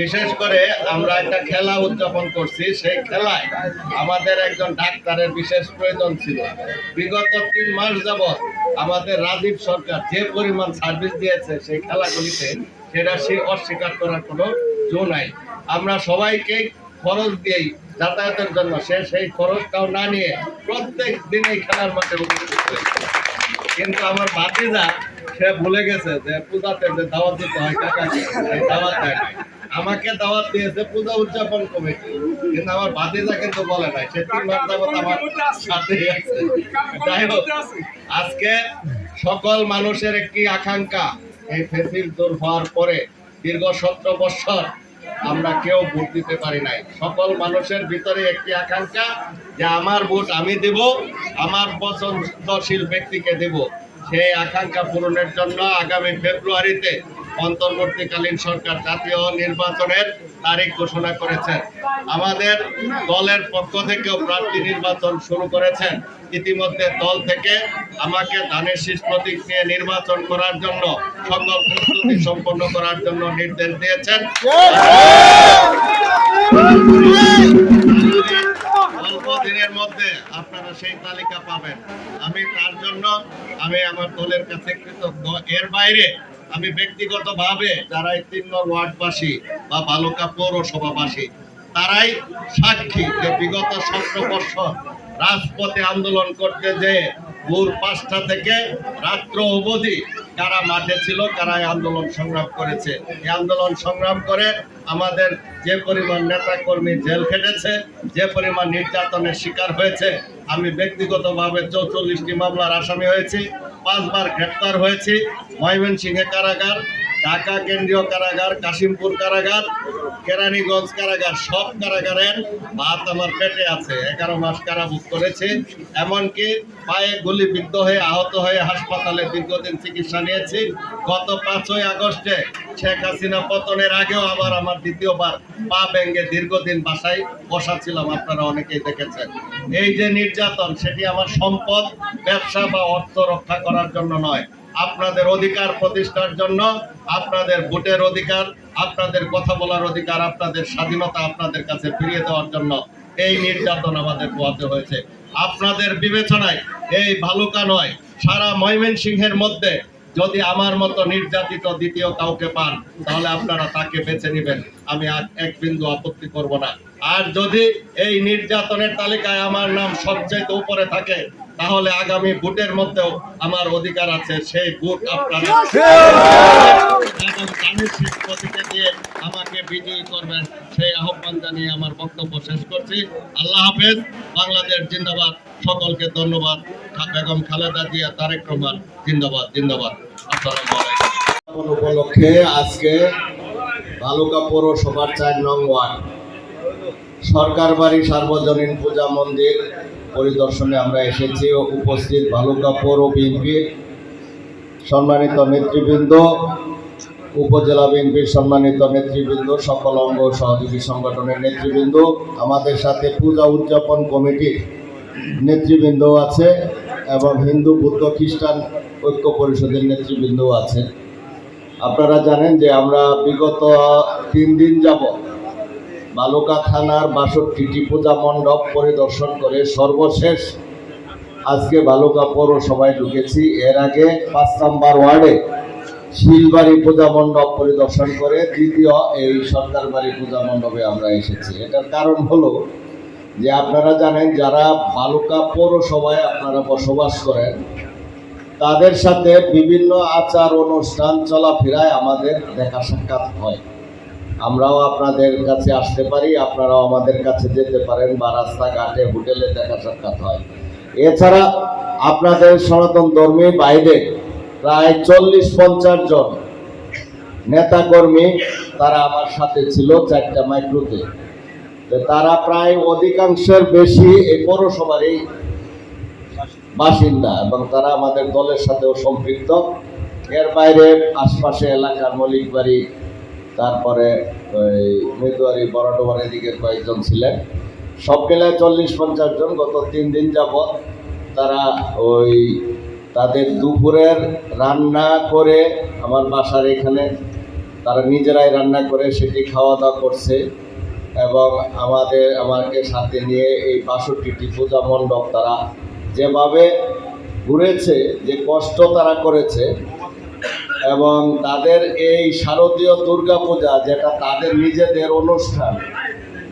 বিশেষ করে আমরা একটা খেলা উদযাপন করছি, সেই খেলায় আমাদের একজন ডাক্তারের বিশেষ প্রয়োজন ছিল। বিগত 3 মাস যাবৎ আমাদের রাজীব সরকার যে পরিমাণ সার্ভিস দিয়েছে সেই খেলাগুলিতে, সেটা সে অস্বীকার করার কোনো জো নাই। আমরা সবাইকে খরচ দিয়েই যাতায়াতের জন্য, সে সেই খরচটাও না নিয়ে প্রত্যেক দিন এই খেলার মাঠে উপস্থিত হয়েছে। কিন্তু আমার ভাতিজা সে ভুলে গেছে যে পূজাতে যে দাওয়াত দিতে হয় কাকাকে, এই দাওয়াত দেয় নাই। আমাকে দাওয়াত দিয়েছে পূজা উদযাপন কমিটি, কিন্তু আমার ভাতিজা কিন্তু বলে নাই। সে 3 মাস যাবত আমার সাথে আছে। যাই হোক, আজকে সকল মানুষের একটি আকাঙ্ক্ষা, এই ফেসিল দূর হওয়ার পরে দীর্ঘ 17 বছর আমরা কেউ ভোট দিতে পারি নাই। সকল মানুষের ভিতরে একটি আকাঙ্ক্ষা যে আমার ভোট আমি দেব, আমার পছন্দশীল ব্যক্তিকে দেব। সেই আকাঙ্ক্ষা পূরণের জন্য আগামী ফেব্রুয়ারিতে অন্তর্বর্তীকালীন সরকার জাতীয় নির্বাচনের তারিখ ঘোষণা করেছেন। আমাদের দলের পক্ষ থেকেও প্রার্থী নির্বাচন শুরু করেছেন। ইতিমধ্যে দল থেকে আমাকে ধানের শীষ প্রতীক নিয়ে নির্বাচন করার জন্য সকল প্রস্তুতি সম্পন্ন করার জন্য নির্দেশ দিয়েছেন। অল্প দিনের মধ্যে আপনারা সেই তালিকা পাবেন। আমি তার জন্য আমার দলের কাছে কৃতজ্ঞ। এর বাইরে আমি ব্যক্তিগতভাবে যারা এই 3 নং ওয়ার্ডবাসী বা বালুকা পৌরসভাবাসী, তারাই সাক্ষী যে বিগত 17 বছর রাজপথে আন্দোলন করতে যে ভোর 5টা থেকে রাত্র অবধি কারা মাঠে ছিল, কারা এই আন্দোলন সংগ্রাম করেছে। এই আন্দোলন সংগ্রাম করে আমাদের যে পরিমাণ নেতা কর্মী জেল খেটেছে, যে পরিমাণ নির্যাতনের শিকার হয়েছে, আমি ব্যক্তিগতভাবে 44টি মামলার আসামি হয়েছি, 5 বার গ্রেপ্তার হয়েছি। ময়মনসিংহে কারাগার, ঢাকা কেন্দ্রীয় কারাগার, কাশিমপুর কারাগার, কেরানীগঞ্জ কারাগার, সব কারাগারের ভাত আমার পেটে আছে। 11 মাস কারাভোগ করেছি। এমনকি পায়ে গুলিবিদ্ধ হয়ে আহত হয়ে হাসপাতালে দীর্ঘদিন চিকিৎসা নিয়েছি। গত 5ই আগস্টে শেখ হাসিনা পতনের আগেও আমার দ্বিতীয়বার পা ভেঙে দীর্ঘদিন বাসায় বসা ছিলাম, আপনারা অনেকেই দেখেছেন। এই যে নির্যাতন, সেটি আমার সম্পদ, ব্যবসা বা অর্থ রক্ষা করার জন্য নয়, আপনাদের অধিকার প্রতিষ্ঠার জন্য, আপনাদের ভোটের অধিকার, আপনাদের কথা বলার অধিকার, আপনাদের স্বাধীনতা আপনাদের কাছে ফিরিয়ে দেওয়ার জন্য এই নির্যাতন আমাদের পোহাতে হয়েছে। আপনাদের বিবেচনায় এই ভালুকা নয়, সারা ময়মনসিংহের মধ্যে যদি আমার মতো নির্যাতিত দ্বিতীয় কাউকে পান, তাহলে আপনারা তাকে বেছে নেবেন। আমি এক বিন্দু আপত্তি করব না। আর যদি এই নির্যাতনের তালিকায় আমার নাম সবচেয়ে উপরে থাকে, তাহলে আগামী ভোটের মধ্যেও আমার অধিকার আছে। সেই ভোট আপনারা দিয়ে আমাকে বিজয়ী করবেন, সেই আহ্বান জানিয়ে আমার বক্তব্য শেষ করছি। আল্লাহ হাফেজ। বাংলাদেশ জিন্দাবাদ। সকলকে ধন্যবাদ। বেগম খালেদা জিয়া, তারেক রহমান জিন্দাবাদ, জিন্দাবাদ। আসসালামু আলাইকুম। উপলক্ষে আজকে বালুকা পৌরসভার 4 নং ওয়ার্ড সরকার বাড়ি সার্বজনীন পূজা মন্দির পরিদর্শনে আমরা এসেছি। উপস্থিত বালুকা পৌর বিএনপির সম্মানিত নেতৃবৃন্দ, উপজেলা বিএনপির সম্মানিত নেতৃবৃন্দ, সকল অঙ্গ সহযোগী সংগঠনের নেতৃবৃন্দ, আমাদের সাথে পূজা উদযাপন কমিটির নেতৃবৃন্দ আছে এবং হিন্দু বৌদ্ধ খ্রিস্টান ঐক্য পরিষদের নেতৃবৃন্দ আছে। আপনারা জানেন যে আমরা বিগত 3 দিন যাবত বালুকা থানার 62টি পূজা মণ্ডপ পরিদর্শন করে সর্বশেষ আজকে বালুকা পৌরসভায় ঢুকেছি। এর আগে 5 নম্বর ওয়ার্ডে শিলবাড়ি পূজা মণ্ডপ পরিদর্শন করে দ্বিতীয় এই সরকার বাড়ি পূজা মণ্ডপে আমরা এসেছি। এটার কারণ হলো যে আপনারা জানেন যারা বালুকা পৌরসভায় আপনারা বসবাস করেন, তাদের সাথে বিভিন্ন আচার অনুষ্ঠান চলাফেরায় আমাদের দেখা সাক্ষাৎ হয়। আমরাও আপনাদের কাছে আসতে পারি, আপনারাও আমাদের কাছে যেতে পারেন, বা রাস্তাঘাটে হোটেলে দেখা সাক্ষাৎ হয়। এছাড়া আপনাদের সনাতন ধর্মী বাইরে প্রায় 40-50 জন নেতাকর্মী তারা আমার সাথে ছিল 4টা মাইক্রোতে। তারা প্রায় অধিকাংশের বেশি এই পৌরসভারই বাসিন্দা এবং তারা আমাদের দলের সাথেও সম্পৃক্ত। এর বাইরে আশপাশে এলাকার মলিকবাড়ি, তারপরে ওই মেদুয়ারি, বড়ডোবারের দিকের কয়েকজন ছিলেন। সব মিলায় 40-50 জন। গত 3 দিন যাবৎ তারা তাদের দুপুরের রান্না করে আমার বাসার এখানে তারা নিজেরাই রান্না করে সেটি খাওয়া দাওয়া করছে এবং আমাকে সাথে নিয়ে এই 62টি পূজা মণ্ডপ তারা যেভাবে ঘুরেছে, যে কষ্ট তারা করেছে, এবং তাদের এই শারদীয় দুর্গা পূজা যেটা তাদের নিজেদের অনুষ্ঠান,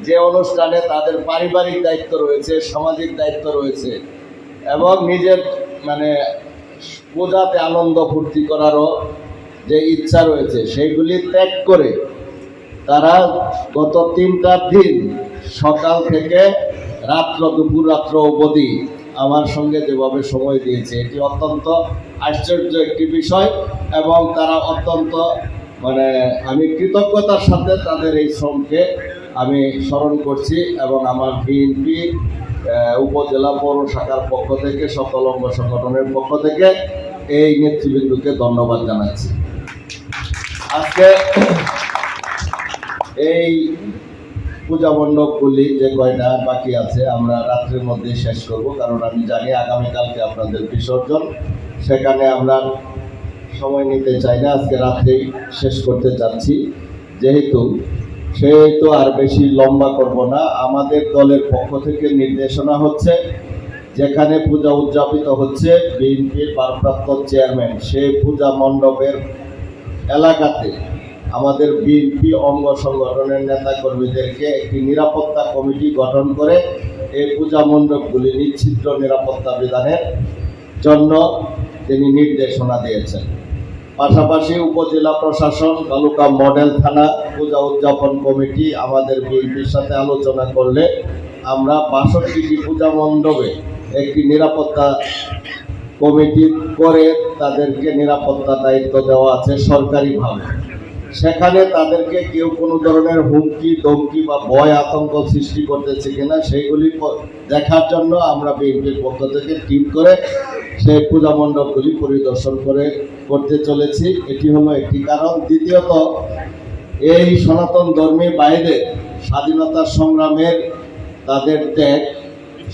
যে অনুষ্ঠানে তাদের পারিবারিক দায়িত্ব রয়েছে, সামাজিক দায়িত্ব রয়েছে এবং নিজের পূজাতে আনন্দ ফুর্তি করারও যে ইচ্ছা রয়েছে সেইগুলি ত্যাগ করে তারা গত 3টা দিন সকাল থেকে দুপুর রাত্র অবধি আমার সঙ্গে যেভাবে সময় দিয়েছে এটি অত্যন্ত আশ্চর্য একটি বিষয়, এবং তারা অত্যন্ত আমি কৃতজ্ঞতার সাথে তাদের এই শ্রমকে আমি স্মরণ করছি, এবং আমার বিএনপি উপজেলা পৌর শাখার পক্ষ থেকে সকল অঙ্গ সংগঠনের পক্ষ থেকে এই নেতৃবৃন্দকে ধন্যবাদ জানাচ্ছি। আজকে এই পূজা মণ্ডপগুলি যে কয়টা বাকি আছে আমরা রাত্রের মধ্যে শেষ করব, কারণ আমি জানি আগামীকালকে আপনাদের বিসর্জন, সেখানে আমরা সময় নিতে চাই না, আজকে রাত্রেই শেষ করতে চাচ্ছি। সেহেতু আর বেশি লম্বা করব না। আমাদের দলের পক্ষ থেকে নির্দেশনা হচ্ছে, যেখানে পূজা উদযাপিত হচ্ছে বিএনপির ভারপ্রাপ্ত চেয়ারম্যান সেই পূজা মণ্ডপের এলাকাতে আমাদের বিএনপি অঙ্গ সংগঠনের নেতাকর্মীদেরকে একটি নিরাপত্তা কমিটি গঠন করে এই পূজা মণ্ডপগুলি নিশ্চিদ্র নিরাপত্তা বিধানের জন্য তিনি নির্দেশনা দিয়েছেন। পাশাপাশি উপজেলা প্রশাসন, তালুকা মডেল থানা, পূজা উদযাপন কমিটি আমাদের বিএনপির সাথে আলোচনা করলে আমরা 62টি পূজা মণ্ডপে একটি নিরাপত্তা কমিটি করে তাদেরকে নিরাপত্তা দায়িত্ব দেওয়া আছে সরকারিভাবে। সেখানে তাদেরকে কেউ কোনো ধরনের হুমকি ধমকি বা ভয় আতঙ্ক সৃষ্টি করতেছে কিনা সেইগুলি দেখার জন্য আমরা বিএনপির পক্ষ থেকে টিম করে সেই পূজা মণ্ডপগুলি পরিদর্শন করতে চলেছি। এটি হলো একটি কারণ। দ্বিতীয়ত, এই সনাতন ধর্মী বাইরে স্বাধীনতা সংগ্রামের তাদের ত্যাগ,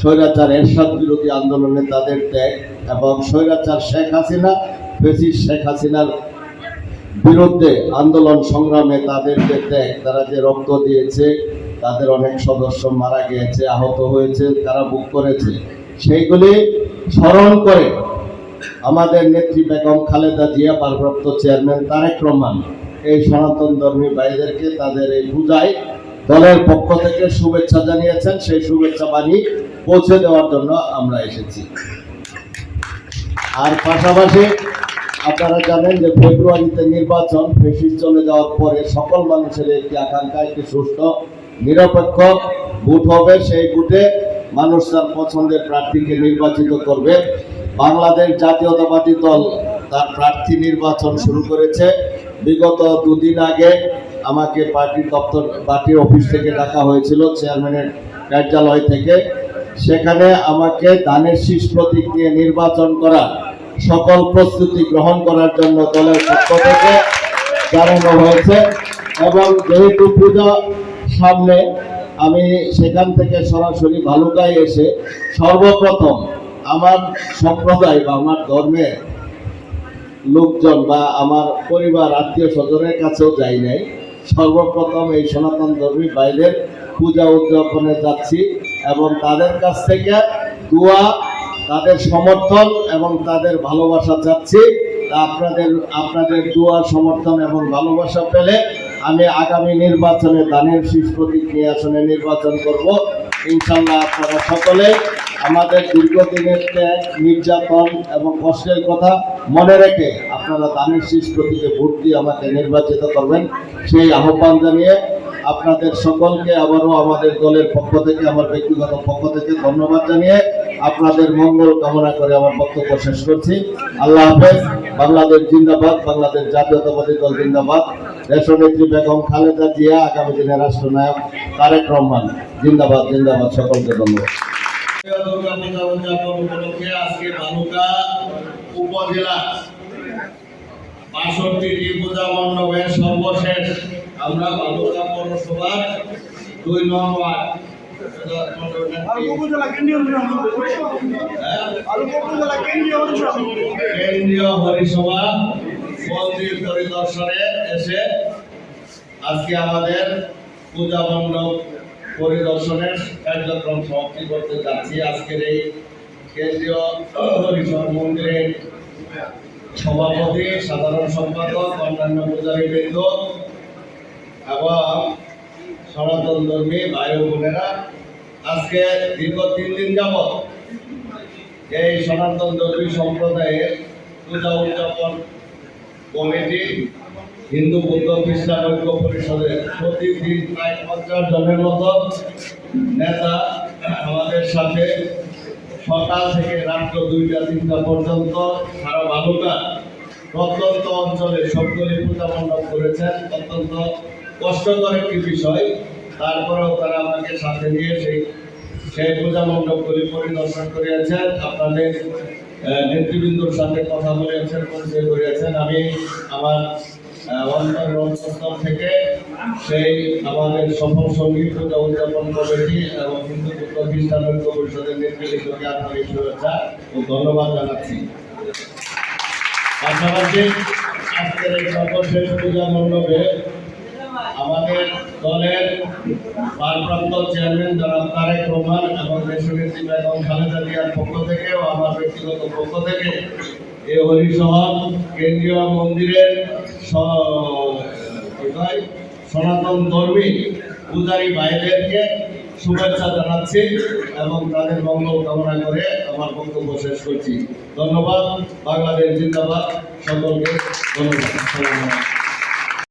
স্বৈরাচার এরশাদ বিরোধী আন্দোলনে তাদের ত্যাগ, এবং স্বৈরাচার শেখ হাসিনার বিরুদ্ধে আন্দোলন সংগ্রামে তাদের যে ত্যাগ, তারা যে রক্ত দিয়েছে, তাদের অনেক সদস্য মারা গিয়েছে, আহত হয়েছে, তারা বুক করেছে, সেইগুলি স্মরণ করে আমাদের নেত্রী বেগম খালেদা জিয়া, ভারপ্রাপ্ত চেয়ারম্যান তারেক রহমান এই সনাতন ধর্মী ভাইদেরকে তাদের এই পূজায় দলের পক্ষ থেকে শুভেচ্ছা জানিয়েছেন। সেই শুভেচ্ছা বাণী পৌঁছে দেওয়ার জন্য আমরা এসেছি। আর পাশাপাশি আপনারা জানেন যে ফেব্রুয়ারিতে নির্বাচন, ফেসিস চলে যাওয়ার পরে সকল মানুষের একটি আকাঙ্ক্ষা, একটি সুষ্ঠু নিরপেক্ষ ভোট হবে। সেই ভোটে মানুষ তার পছন্দের প্রার্থীকে নির্বাচিত করবে। বাংলাদেশ জাতীয়তাবাদী দল তার প্রার্থী নির্বাচন শুরু করেছে। বিগত 2 দিন আগে আমাকে পার্টির অফিস থেকে ডাকা হয়েছিল, চেয়ারম্যানের কার্যালয় থেকে। সেখানে আমাকে ধানের শীষ প্রতীক নিয়ে নির্বাচন করা সকল প্রস্তুতি গ্রহণ করার জন্য দলের পক্ষ থেকে জানানো হয়েছে। এবং যেহেতু পূজা সামনে, আমি সেখান থেকে সরাসরি ভালুকায় এসে সর্বপ্রথম আমার সম্প্রদায় বা আমার ধর্মের লোকজন বা আমার পরিবার আত্মীয় স্বজনের কাছেও যাই নাই, সর্বপ্রথম এই সনাতন ধর্মী ভাইদের পূজা উদযাপনে যাচ্ছি, এবং তাদের কাছ থেকে দোয়া, তাদের সমর্থন এবং তাদের ভালোবাসা চাচ্ছি। আপনাদের দোয়া, সমর্থন এবং ভালোবাসা পেলে আমি আগামী নির্বাচনে ধানের শীষ প্রতীক নিয়ে আসনে নির্বাচন করব ইনশাল্লাহ। আপনারা সকলে আমাদের দীর্ঘদিনের ত্যাগ, নির্যাতন এবং কষ্টের কথা মনে রেখে আপনারা ধানের শীষ প্রতীকে ভোট দিয়ে আমাকে নির্বাচিত করবেন, সেই আহ্বান জানিয়ে আপনাদের সকলকে আবারও আমাদের দলের পক্ষ থেকে, আমার ব্যক্তিগত পক্ষ থেকে ধন্যবাদ জানিয়ে আপনাদের মঙ্গল কামনা করে আমার বক্তব্য শেষ করছি। আল্লাহ হাফেজ। বাংলাদেশ জিন্দাবাদ, বাংলাদেশ জাতীয়তাবাদী দল জিন্দাবাদ, দেশনেত্রী বেগম খালেদা জিয়া, আগামী দিনের রাষ্ট্রনায়ক তারেক রহমান জিন্দাবাদ, জিন্দাবাদ। সকলকে ধন্যবাদ। দুর্গা পূজা উদযাপন উপলক্ষে আজকে ভালুকা উপজেলা 62টি পূজা মণ্ডপের সর্বশেষ আমরা ভালুকা পৌরসভার 2 নং ওয়ার্ড কেন্দ্রীয় হরিসভা মন্দির পরিদর্শনে এসে আজকে আমাদের পূজা মণ্ডপ পরিদর্শনের কার্যক্রম সমাপ্তি করতে যাচ্ছি। আজকের এই কেন্দ্রীয় হরিসভা মন্দিরের সভাপতি, সাধারণ সম্পাদক, অন্যান্য পূজারীবৃন্দ এবং সনাতন ধর্মী ভাই ও বোনেরা, আজকে দীর্ঘ 3 দিন যাবৎ এই সনাতন ধর্মী সম্প্রদায়ের পূজা উদযাপন কমিটি হিন্দু বৌদ্ধ খ্রিস্টান ঐক্য পরিষদের প্রতিদিন প্রায় 50 জনের মতো নেতা আমাদের সাথে সকাল থেকে রাত্র 2টা-3টা পর্যন্ত সারা বালুকা প্রত্যন্ত অঞ্চলে সবগুলি পূজা মণ্ডপ করেছেন। অত্যন্ত কষ্টকর একটি বিষয়, তারপরেও তারা আমাকে সাথে নিয়ে সেই পূজা মণ্ডপগুলি পরিদর্শন করিয়েছেন, আপনাদের নেতৃবৃন্দর সাথে কথা বলেছেন, পরিচয় করিয়েছেন। আমি আমার অন্তর থেকে সেই আমাদের সফল সঙ্গী পূজা উদযাপন কমিটি এবং হিন্দু বৌদ্ধ খ্রিস্টান ঐক্য পরিষদের নেতৃবৃন্দকে আন্তরিক শুভেচ্ছা ও ধন্যবাদ জানাচ্ছি। পাশাপাশি আজকের এই সর্বশেষ পূজা মণ্ডপে আমাদের দলের ভারপ্রাপ্ত চেয়ারম্যান জনাব তারেক রহমান এবং দেশনেত্রী বেগম খালেদা জিয়ার পক্ষ থেকে ও আমার ব্যক্তিগত পক্ষ থেকে এই হরিশহর কেন্দ্রীয় মন্দিরের সনাতন ধর্মী পূজারী ভাইদেরকে শুভেচ্ছা জানাচ্ছি এবং তাদের মঙ্গল কামনা করে আমার বক্তব্য শেষ করছি। ধন্যবাদ। বাংলাদেশ জিন্দাবাদ। সকলকে ধন্যবাদ।